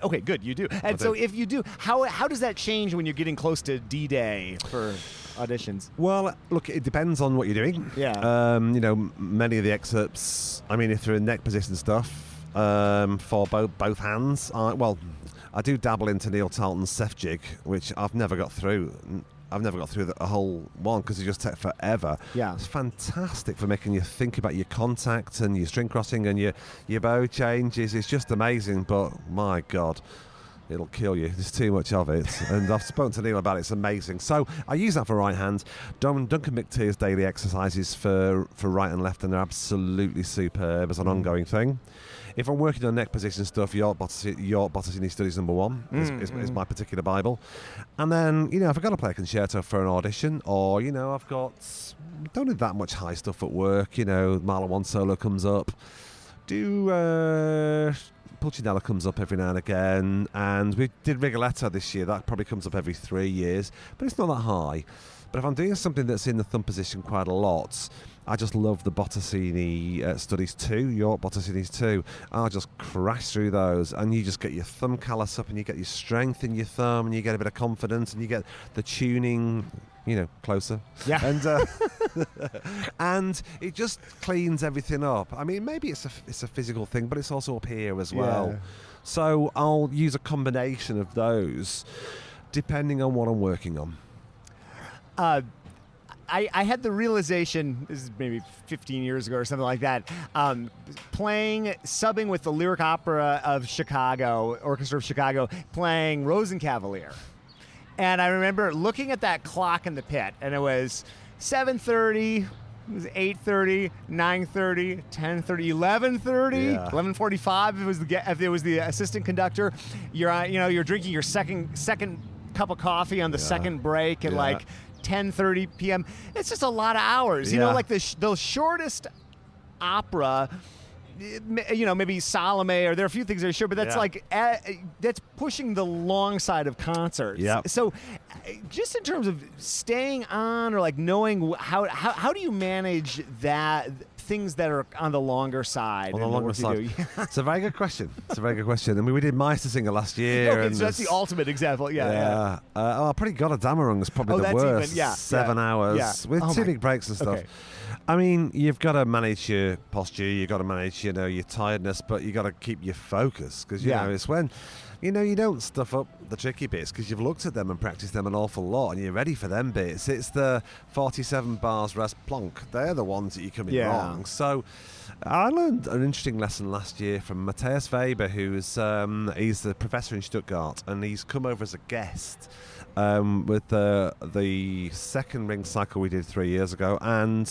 okay, good, you do. And so if you do, how does that change when you're getting close to D-Day for auditions? Well, look, it depends on what you're doing. Yeah. Many of the excerpts, I mean, if they're in neck position stuff, for both hands, I do dabble into Neil Tarleton's Seth jig, which I've never got through. I've never got through the whole one because it just takes forever. Yeah. It's fantastic for making you think about your contact and your string crossing and your bow changes. It's just amazing, but my God, it'll kill you. There's too much of it. And I've spoken to Neil about it. It's amazing. So I use that for right hand. Duncan Mcteer's daily exercises for right and left, and they're absolutely superb as an ongoing thing. If I'm working on neck position stuff, York Bottesini Studies #1 is my particular Bible. And then, if I've got to play a concerto for an audition, or, don't need that much high stuff at work, Marla 1 solo comes up, Pulcinella comes up every now and again, and we did Rigoletto this year. That probably comes up every 3 years, but it's not that high. But if I'm doing something that's in the thumb position quite a lot, I just love the Bottesini Studies 2, York Bottesinis 2. I'll just crash through those, and you just get your thumb callus up, and you get your strength in your thumb, and you get a bit of confidence, and you get the tuning, closer. Yeah. And and it just cleans everything up. I mean, maybe it's a physical thing, but it's also up here as well. Yeah. So I'll use a combination of those depending on what I'm working on. I had the realization, this is maybe 15 years ago or something like that, subbing with the Lyric Opera of Chicago, Orchestra of Chicago, playing Rosenkavalier. And I remember looking at that clock in the pit, and it was 7:30, it was 8:30, 9:30, 10:30, 11:30, 11:45 if it was the assistant conductor. You're drinking your second cup of coffee on the second break, and like 10:30 p.m. It's just a lot of hours. Like the shortest opera, maybe Salome, or there are a few things that are sure, but that's Yeah. that's pushing the long side of concerts. Yep. So, just in terms of staying on, or like knowing how do you manage that, things that are on the longer side? On the and longer work you side. do? It's a very good question. I mean, we did Meistersinger last year. Okay, and so that's the there's- ultimate example. Yeah. I probably got a Damarung is probably Oh, the that's worst. even- yeah, 7 yeah, hours yeah. with Oh two my- big breaks and stuff. okay. I mean, you've got to manage your posture. You've got to manage, your tiredness, but you got to keep your focus because Yeah. it's when, you don't stuff up the tricky bits because you've looked at them and practiced them an awful lot and you're ready for them bits. It's the 47 bars rest plonk. They're the ones that you come in Yeah. wrong. So I learned an interesting lesson last year from Matthias Weber, who's he's the professor in Stuttgart, and he's come over as a guest with the second ring cycle we did 3 years ago, and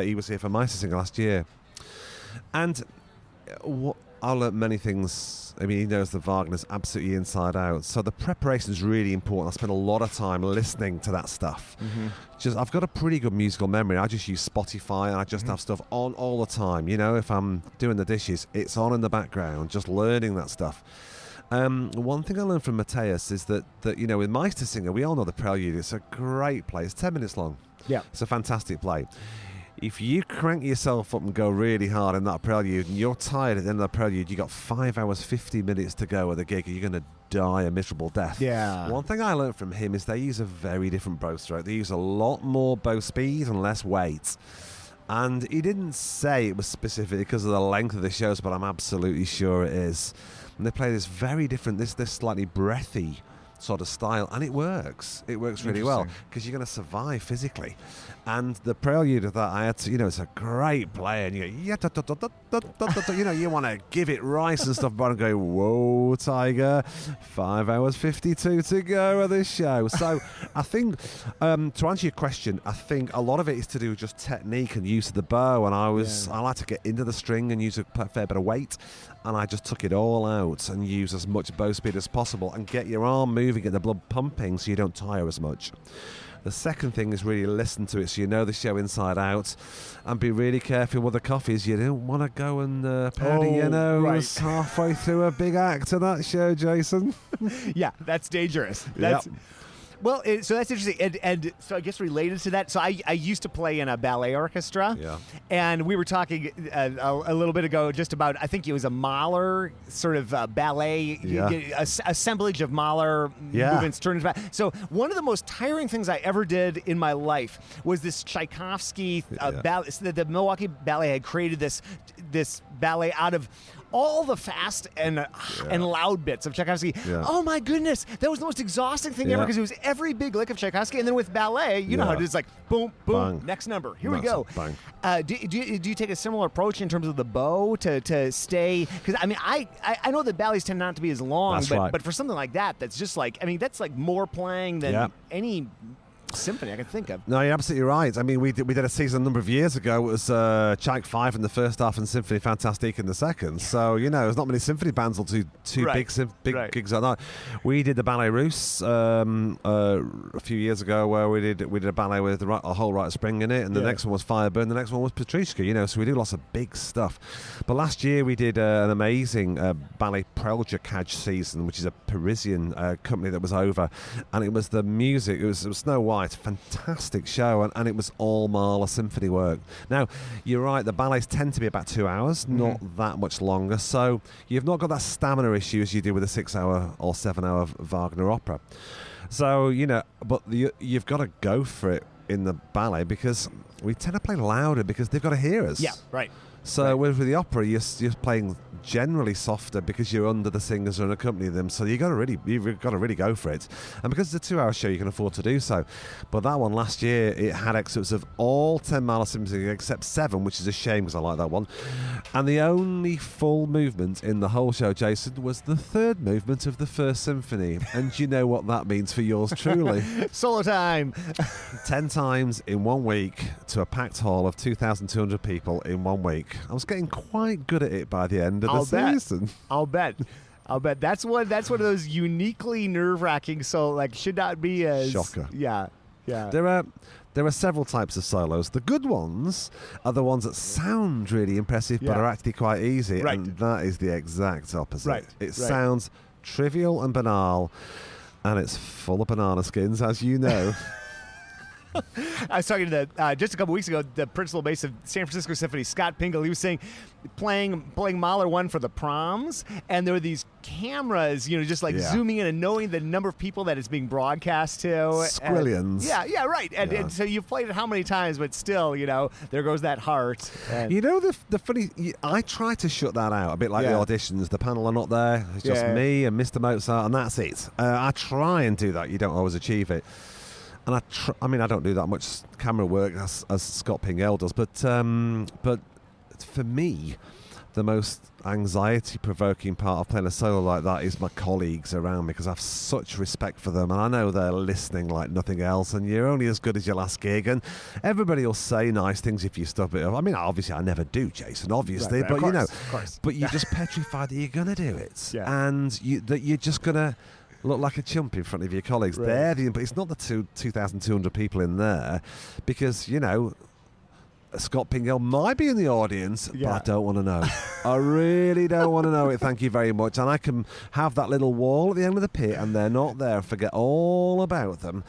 he was here for Meistersinger last year. And I learned many things. I mean, he knows the Wagner's absolutely inside out. So the preparation is really important. I spend a lot of time listening to that stuff. Mm-hmm. I've got a pretty good musical memory. I just use Spotify and I just have stuff on all the time. If I'm doing the dishes, it's on in the background, just learning that stuff. One thing I learned from Matthias is that with Meistersinger, we all know the Prelude. It's a great play. It's 10 minutes long. Yeah. It's a fantastic play. If you crank yourself up and go really hard in that Prelude and you're tired at the end of the Prelude, you got 5 hours, 50 minutes to go at the gig, and you're going to die a miserable death. Yeah. One thing I learned from him is they use a very different bow stroke. They use a lot more bow speed and less weight. And he didn't say it was specifically because of the length of the shows, but I'm absolutely sure it is. And they play this very different, this slightly breathy sort of style, and it works. It works really well because you're going to survive physically. And the Prelude of that, I had to, it's a great play, and you want to give it rice and stuff, but I'm going, whoa, Tiger, 5 hours 52 to go of this show. So I think, to answer your question, I think a lot of it is to do with just technique and use of the bow, and I like to get into the string and use a fair bit of weight, and I just took it all out and use as much bow speed as possible and get your arm moving and the blood pumping so you don't tire as much. The second thing is really listen to it so you know the show inside out, and be really careful with the coffees. You don't want to go and powder your nose halfway through a big act of that show, Jason. Yeah, that's dangerous. That's Well, so that's interesting, and so I guess related to that, so I used to play in a ballet orchestra, and we were talking a little bit ago just about, I think it was a Mahler sort of ballet, assemblage of Mahler movements turned back. So one of the most tiring things I ever did in my life was this Tchaikovsky ballet. The Milwaukee Ballet had created this ballet out of all the fast and loud bits of Tchaikovsky. Oh my goodness, that was the most exhausting thing ever, because it was every big lick of Tchaikovsky, and then with ballet, you know how it is, like boom, boom, Bang. next number, here we go. Bang. Do you take a similar approach in terms of the bow to stay? Because I mean, I know that ballets tend not to be as long, That's right. but for something like that, that's just like, I mean, that's like more playing than any symphony I can think of. No, you're absolutely right. I mean, we did a season a number of years ago. It was Tchaik 5 in the first half and Symphony Fantastique in the second. So, there's not many symphony bands will do two big gigs like that. We did the Ballet Russe a few years ago, where we did a ballet with a whole Rite of Spring in it, and the next one was Fireburn, the next one was Petrushka, so we do lots of big stuff. But last year we did an amazing ballet Preljacaj season, which is a Parisian company that was over, and it was the music, it was Snow White, fantastic show, and it was all Mahler symphony work. Now, you're right, the ballets tend to be about 2 hours, not that much longer, so you've not got that stamina issue as you do with a 6 hour or 7 hour Wagner opera. So, but you've got to go for it in the ballet, because we tend to play louder because they've got to hear us. Yeah, right. So with the opera, you're playing generally softer because you're under the singers and accompany them. So you've got to really go for it. And because it's a 2 hour show, you can afford to do so. But that one last year, it had excerpts of all 10 Mahler symphonies except 7, which is a shame because I like that one. And the only full movement in the whole show, Jason, was the third movement of the first symphony. And you know what that means for yours truly. Solo time. 10 times in 1 week to a packed hall of 2,200 people in 1 week. I was getting quite good at it by the end of the season. I'll bet. That's one of those uniquely nerve-wracking. So, like, should not be as shocker. Yeah. There there are several types of solos. The good ones are the ones that sound really impressive but are actually quite easy. Right. And that is the exact opposite. Right. It sounds trivial and banal, and it's full of banana skins, as you know. I was talking to just a couple weeks ago, the principal bass of San Francisco Symphony, Scott Pingle. He was saying playing Mahler 1 for the proms, and there were these cameras, just like zooming in and knowing the number of people that it's being broadcast to. Squillions. Yeah, right. And so you've played it how many times, but still, there goes that heart. And The funny, I try to shut that out, a bit like the auditions. The panel are not there. It's just me and Mr. Mozart, and that's it. I try and do that. You don't always achieve it. And I don't do that much camera work as Scott Pingle does, but for me, the most anxiety-provoking part of playing a solo like that is my colleagues around me, because I have such respect for them, and I know they're listening like nothing else, and you're only as good as your last gig, and everybody will say nice things if you stop it. I mean, obviously, I never do, Jason, obviously, but of course. But you're just petrified that you're going to do it, Yeah. and that you're just going to look like a chump in front of your colleagues. Right. But it's not the 2,200 people in there, because, Scott Pingle might be in the audience, but I don't want to know. I really don't want to know it, thank you very much. And I can have that little wall at the end of the pit, and they're not there, and forget all about them.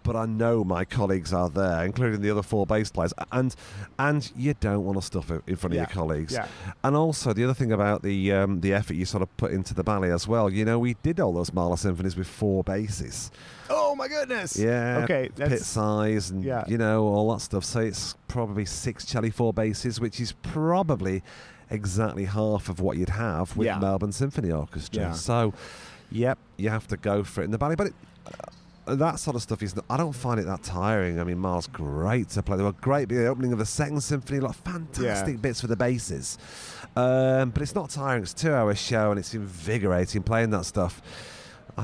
But I know my colleagues are there, including the other 4 bass players, and you don't want to stuff it in front of your colleagues. Yeah. And also the other thing about the effort you sort of put into the ballet as well. We did all those Mahler symphonies with 4 basses. Oh my goodness! Yeah. Okay. Pit size and all that stuff. So it's probably 6 cello, 4 basses, which is probably exactly half of what you'd have with Melbourne Symphony Orchestra. Yeah. So, you have to go for it in the ballet, but that sort of stuff I don't find it that tiring. I mean, Mahler's great to play. They were great. The opening of the second symphony, fantastic bits for the basses. But it's not tiring. It's a 2-hour show, and it's invigorating playing that stuff.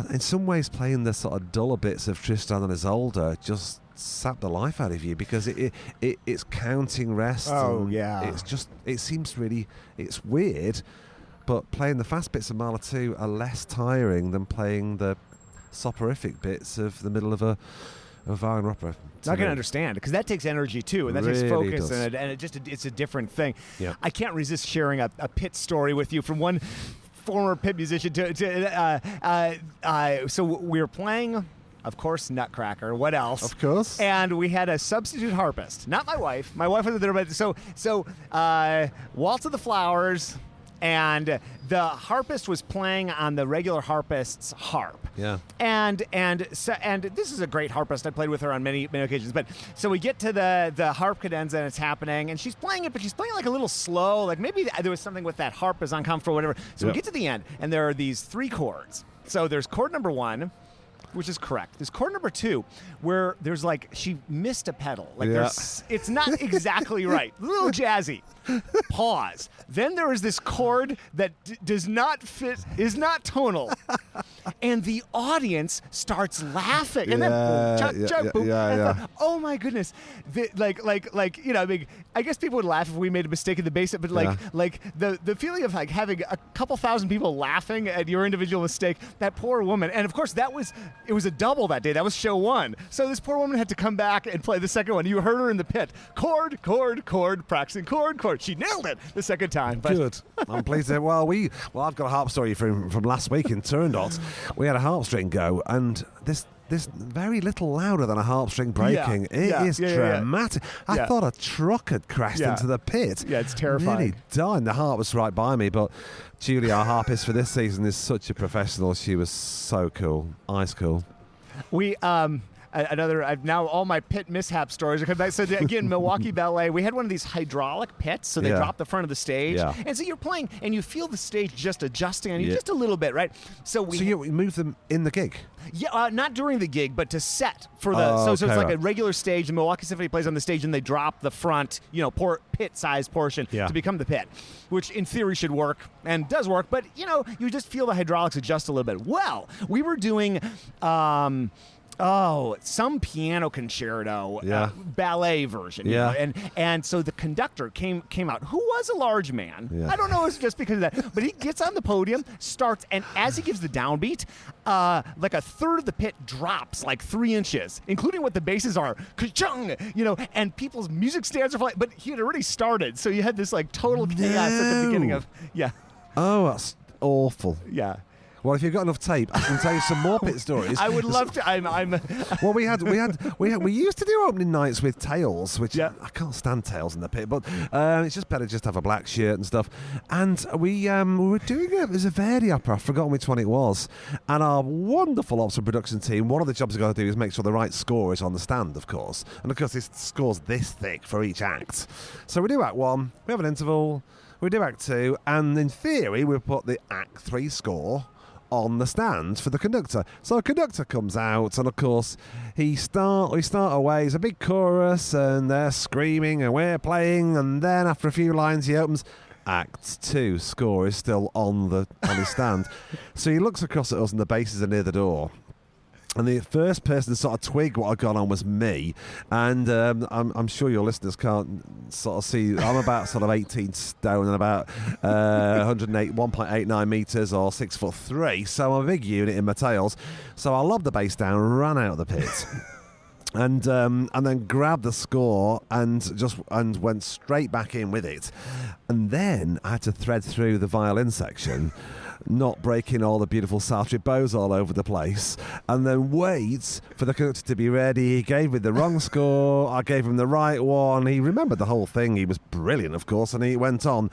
In some ways, playing the sort of duller bits of Tristan and Isolde just sap the life out of you, because it's counting rest. Oh, yeah. It seems really, it's weird, but playing the fast bits of Mahler 2 are less tiring than playing the soporific bits of the middle of a Wagner opera. I can understand, because that takes energy too, and that takes focus, and it's a different thing. Yeah. I can't resist sharing a pit story with you from one former pit musician so we were playing, of course, Nutcracker. What else? Of course. And we had a substitute harpist, not my wife. My wife wasn't there, but so Waltz of the Flowers. And the harpist was playing on the regular harpist's harp. Yeah. And this is a great harpist. I played with her on many occasions. But so we get to the harp cadenza, and it's happening, and she's playing it, but she's playing like a little slow. Like maybe there was something with that harp is uncomfortable, whatever. So we get to the end, and there are these 3 chords. So there's chord number 1, which is correct. There's chord number 2, where there's she missed a pedal. It's not exactly right. A little jazzy. Pause. Then there is this chord that does not fit, is not tonal. And the audience starts laughing. And then boom, chuck, boom. And I thought, oh my goodness. I guess people would laugh if we made a mistake in the bass, but the feeling of having a couple thousand people laughing at your individual mistake, that poor woman. And of course it was a double that day. That was show 1. So this poor woman had to come back and play the second one. You heard her in the pit. Chord, practicing chord. She nailed it the second time. But good. I'm pleased. Well, I've got a harp story from last week in Turndot. We had a harp string go, and this very little louder than a harp string breaking. It is dramatic. I thought a truck had crashed into the pit. Yeah, it's terrifying. Nearly died. The harp was right by me, but Julie, our harpist for this season, is such a professional. She was so cool. Ice cool. We now all my pit mishap stories are coming back. So again, Milwaukee Ballet, we had one of these hydraulic pits, so they drop the front of the stage, and so you're playing and you feel the stage just adjusting on you just a little bit, right? So you move them in the gig. Yeah, not during the gig, but to set for the. So it's like a regular stage. The Milwaukee Symphony plays on the stage, and they drop the front, pit-sized portion to become the pit, which in theory should work and does work. But you just feel the hydraulics adjust a little bit. Well, we were doing. some piano concerto, Yeah. ballet version. Yeah. You know? And so the conductor came out, who was a large man. Yeah. I don't know if it's just because of that, but he gets on the podium, starts, and as he gives the downbeat, like a third of the pit drops like 3 inches, including what the basses are, ka-chung, you know, and people's music stands are flying. But he had already started, so you had this like total chaos at the beginning of Oh, that's awful. yeah. Well, if you've got enough tape, I can tell you some more pit stories. I would love to. I'm Well, we used to do opening nights with tails, which Yeah. I can't stand tails in the pit, but it's just better just to have a black shirt and stuff. And we were doing it was a Verdi opera. I've forgotten which one it was. And our wonderful opera production team, one of the jobs we've got to do is make sure the right score is on the stand, of course. And of course, this score's this thick for each act. So we do Act 1, we have an interval, we do Act 2, and in theory, we put the Act 3 score on the stand for the conductor. So a conductor comes out, and of course we start away. It's a big chorus, and they're screaming, and we're playing, and then after a few lines, he opens. Act 2 score is still on his stand. So he looks across at us, and the basses are near the door. And the first person to sort of twig what had gone on was me. And I'm sure your listeners can't sort of see. I'm about sort of 18 stone and about 1.89 metres or 6'3". So I'm a big unit in my tails. So I lobbed the bass down, ran out of the pit. And then grabbed the score and went straight back in with it. And then I had to thread through the violin section, not breaking all the beautiful sultry bows all over the place, and then wait for the conductor to be ready. He gave me the wrong score, I gave him the right one. He remembered the whole thing. He was brilliant, of course, and he went on.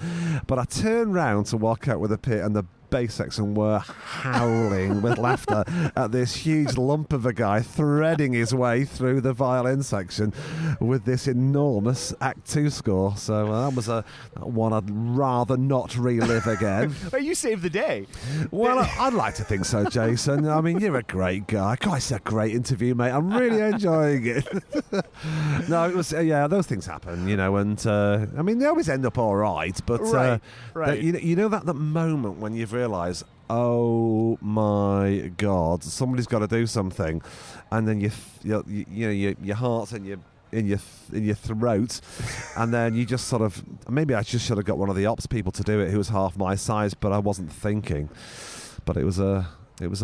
But I turned round to walk out with the pit, and the bass section were howling with laughter at this huge lump of a guy threading his way through the violin section with this enormous Act 2 score. So that was one I'd rather not relive again. But you saved the day. Well, I'd like to think so, Jason. I mean, you're a great guy. God, it's a great interview, mate. I'm really enjoying it. No, it was, those things happen, you know, and I mean, they always end up all right, but right. You know that moment when you've realised, oh my God, somebody's got to do something, and then your heart's in your throat, and then you just sort of, maybe I just should have got one of the ops people to do it who was half my size, but I wasn't thinking. But it was a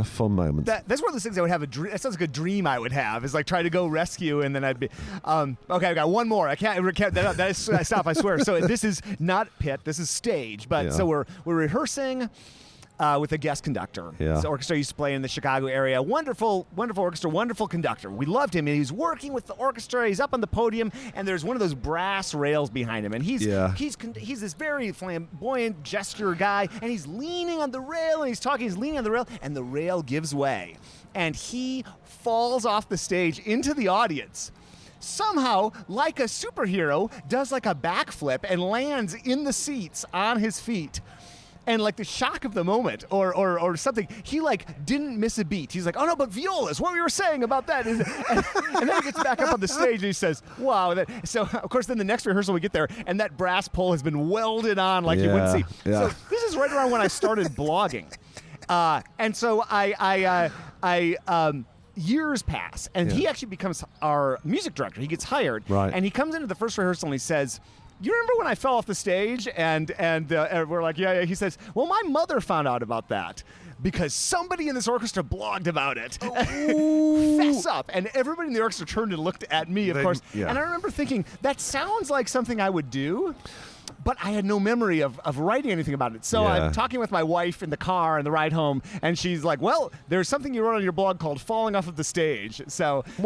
fun moment. That's one of those things I would have a dream. That sounds like a dream I would have, is like try to go rescue, and then I'd be okay. I got one more. I can't that is stop. I swear. So this is not pit. This is stage. But so we're rehearsing with a guest conductor. Yeah. This orchestra used to play in the Chicago area. Wonderful orchestra, wonderful conductor. We loved him, and he's working with the orchestra. He's up on the podium, and there's one of those brass rails behind him, and he's this very flamboyant gesture guy, and he's leaning on the rail, and he's leaning on the rail, and the rail gives way, and he falls off the stage into the audience. Somehow, like a superhero, does like a backflip and lands in the seats on his feet. And like the shock of the moment, or something, he like didn't miss a beat. He's like, "Oh no, but violas! What we were saying about that?" And then he gets back up on the stage and he says, "Wow!" So of course, then the next rehearsal we get there, and that brass pole has been welded on like you wouldn't see. Yeah. So this is right around when I started blogging, and so I years pass, and he actually becomes our music director. He gets hired, right. And he comes into the first rehearsal and he says, "You remember when I fell off the stage?" And we're like, yeah. He says, "Well, my mother found out about that because somebody in this orchestra blogged about it." Fess up. And everybody in the orchestra turned and looked at me, of course. Yeah. And I remember thinking, that sounds like something I would do. But I had no memory of writing anything about it. So I'm talking with my wife in the car on the ride home, and she's like, "Well, there's something you wrote on your blog called Falling Off of the Stage." So that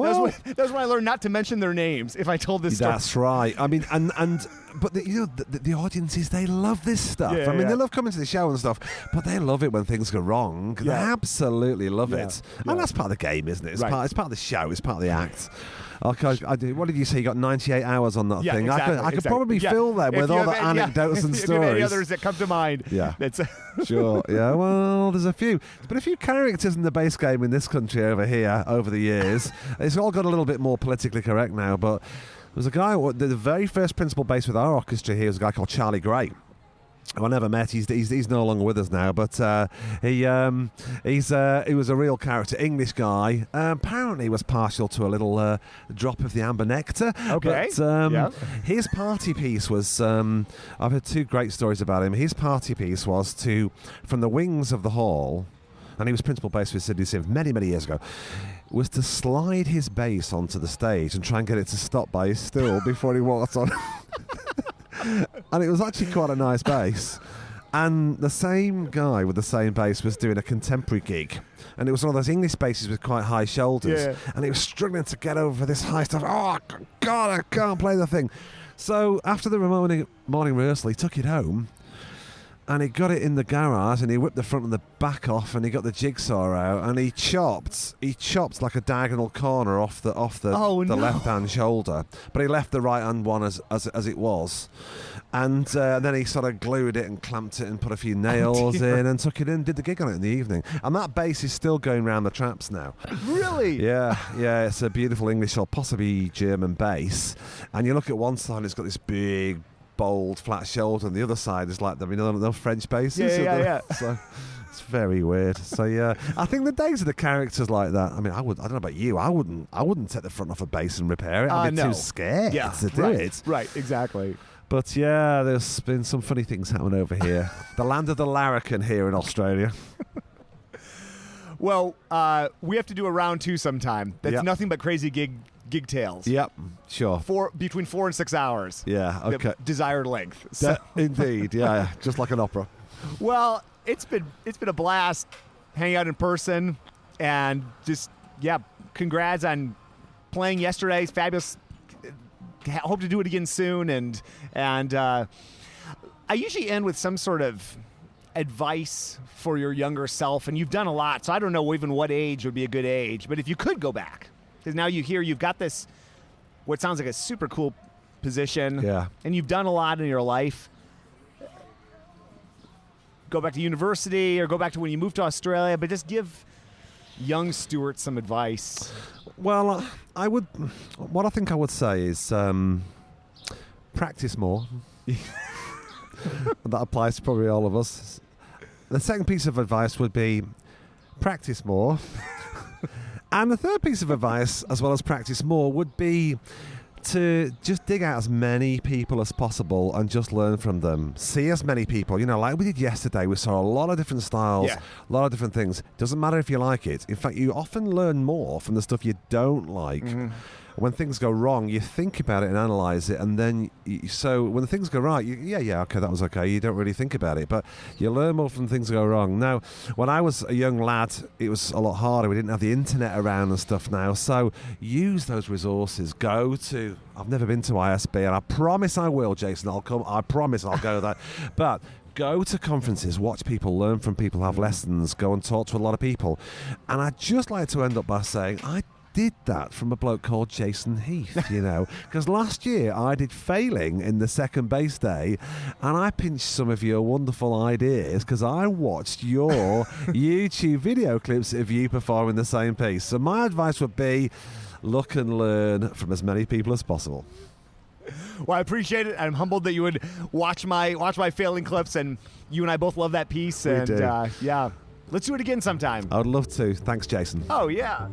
was when I learned not to mention their names if I told this story. That's right. I mean, but the audiences, they love this stuff. Yeah, I mean, they love coming to the show and stuff, but they love it when things go wrong. They absolutely love it. Yeah. And that's part of the game, isn't it? It's, Right. part of the show. It's part of the act. Okay, what did you say? You got 98 hours on that thing. Exactly, I could probably fill them with all the anecdotes and If you have any stories. others that come to mind. Yeah. That's Sure. Yeah. Well, there's a few. There's been a few characters in the bass game in this country over the years. It's all got a little bit more politically correct now, but there was a guy. The very first principal bass with our orchestra here was a guy called Charlie Gray. I never met. He's no longer with us now, but he was a real character, English guy. Apparently, was partial to a little drop of the amber nectar. Okay. But his party piece was. I've heard two great stories about him. His party piece was from the wings of the hall, and he was principal bass for Sydney Sims many years ago. Was to slide his bass onto the stage and try and get it to stop by his stool before he walked on. And it was actually quite a nice bass. And the same guy with the same bass was doing a contemporary gig. And it was one of those English basses with quite high shoulders. Yeah. And he was struggling to get over this high stuff. Oh, God, I can't play the thing. So after the morning rehearsal, he took it home. And he got it in the garage, and he whipped the front and the back off, and he got the jigsaw out, and he chopped like a diagonal corner off the left-hand shoulder, but he left the right-hand one as it was, and then he sort of glued it and clamped it and put a few nails in and took it in, did the gig on it in the evening, and that bass is still going round the traps now. Really? Yeah, it's a beautiful English or possibly German bass, and you look at one side, it's got this big, bold, flat shoulder, and the other side is like the French basses. Yeah. So it's very weird. So yeah, I think the days of the characters like that. I mean, I don't know about you. I wouldn't take the front off a bass and repair it. I'd be too scared to do it. Right, exactly. But yeah, there's been some funny things happening over here. The land of the larrikin here in Australia. Well, we have to do a round 2 sometime. That's nothing but crazy gig tales. Yep, sure. Between 4 and 6 hours. Yeah, okay. The desired length. So. Indeed, yeah, just like an opera. Well, it's been a blast hanging out in person, and just congrats on playing yesterday. It's fabulous. Hope to do it again soon, and I usually end with some sort of advice for your younger self, and you've done a lot, so I don't know even what age would be a good age, but if you could go back, because now you've got this, what sounds like a super cool position, and you've done a lot in your life. Go back to university or go back to when you moved to Australia, but just give young Stuart some advice. Well, what I think I would say is practice more. That applies to probably all of us. The second piece of advice would be practice more. And the third piece of advice, as well as practice more, would be to just dig out as many people as possible and just learn from them. See as many people. Like we did yesterday, we saw a lot of different styles, a lot of different things. Doesn't matter if you like it. In fact, you often learn more from the stuff you don't like. Mm-hmm. When things go wrong, you think about it and analyze it, and then so when things go right, okay, that was okay. You don't really think about it, but you learn more from things that go wrong. Now, when I was a young lad, it was a lot harder. We didn't have the internet around and stuff now, so use those resources. I've never been to ISB, and I promise I will, Jason. I'll come. I promise I'll go there, but. Go to conferences, watch people, learn from people, have lessons, go and talk to a lot of people. And I'd just like to end up by saying I did that from a bloke called Jason Heath, because last year I did Failing in the second bass day, and I pinched some of your wonderful ideas because I watched your YouTube video clips of you performing the same piece. So my advice would be look and learn from as many people as possible. Well, I appreciate it. I'm humbled that you would watch my Failing clips, and you and I both love that piece. We do. Let's do it again sometime. I would love to. Thanks, Jason. Oh, yeah.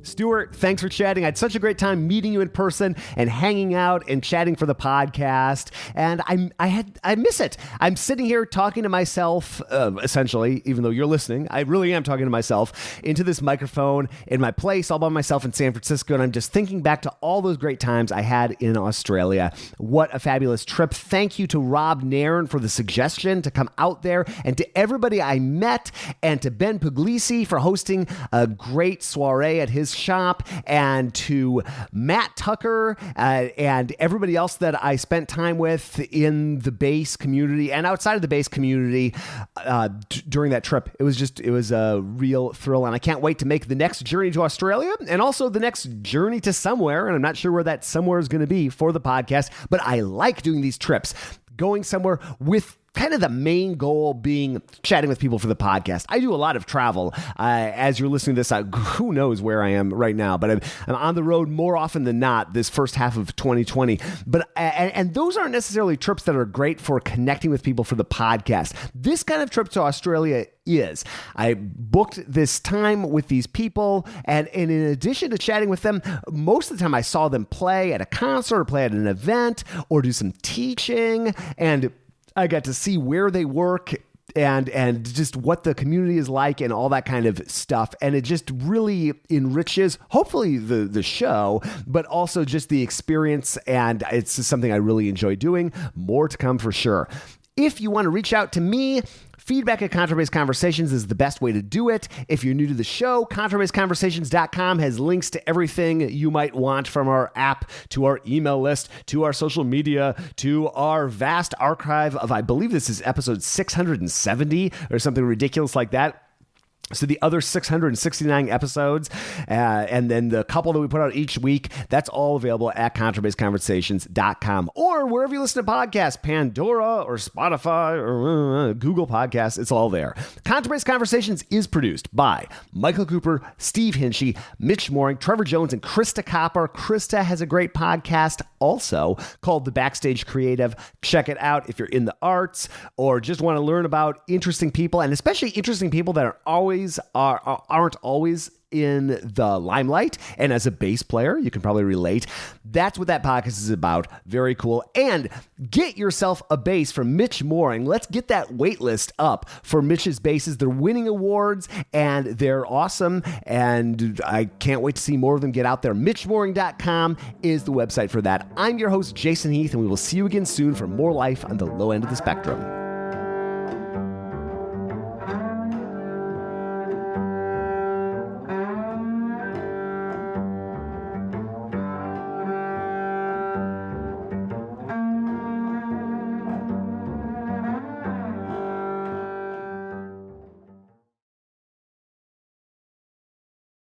Stuart, thanks for chatting. I had such a great time meeting you in person and hanging out and chatting for the podcast. And I miss it. I'm sitting here talking to myself, essentially, even though you're listening. I really am talking to myself into this microphone in my place all by myself in San Francisco. And I'm just thinking back to all those great times I had in Australia. What a fabulous trip. Thank you to Rob Nairn for the suggestion to come out there, and to everybody I met, and to Ben Puglisi for hosting a great soiree at his shop, and to Matt Tucker and everybody else that I spent time with in the bass community and outside of the bass community during that trip. It was a real thrill, and I can't wait to make the next journey to Australia and also the next journey to somewhere, and I'm not sure where that somewhere is going to be for the podcast, but I like doing these trips, going somewhere with kind of the main goal being chatting with people for the podcast. I do a lot of travel. As you're listening to this, who knows where I am right now, but I'm on the road more often than not this first half of 2020. But and those aren't necessarily trips that are great for connecting with people for the podcast. This kind of trip to Australia is. I booked this time with these people, and in addition to chatting with them, most of the time I saw them play at a concert or play at an event or do some teaching, and I got to see where they work and just what the community is like and all that kind of stuff. And it just really enriches, hopefully, the show, but also just the experience. And it's just something I really enjoy doing. More to come for sure. If you want to reach out to me, feedback at Contrabass Conversations is the best way to do it. If you're new to the show, contrabassconversations.com has links to everything you might want, from our app to our email list to our social media to our vast archive of, I believe this is episode 670 or something ridiculous like that. So the other 669 episodes, and then the couple that we put out each week, that's all available at contrabassconversations.com or wherever you listen to podcasts, Pandora or Spotify or Google Podcasts, it's all there. Contrabass Conversations is produced by Michael Cooper, Steve Hinchy, Mitch Mooring, Trevor Jones, and Krista Copper. Krista has a great podcast also called The Backstage Creative. Check it out if you're in the arts or just want to learn about interesting people, and especially interesting people that aren't always in the limelight. And as a bass player, you can probably relate. That's what that podcast is about. Very cool. And get yourself a bass from Mitch Mooring. Let's get that wait list up for Mitch's basses. They're winning awards and they're awesome. And I can't wait to see more of them get out there. MitchMooring.com is the website for that. I'm your host, Jason Heath, and we will see you again soon for more life on the low end of the spectrum.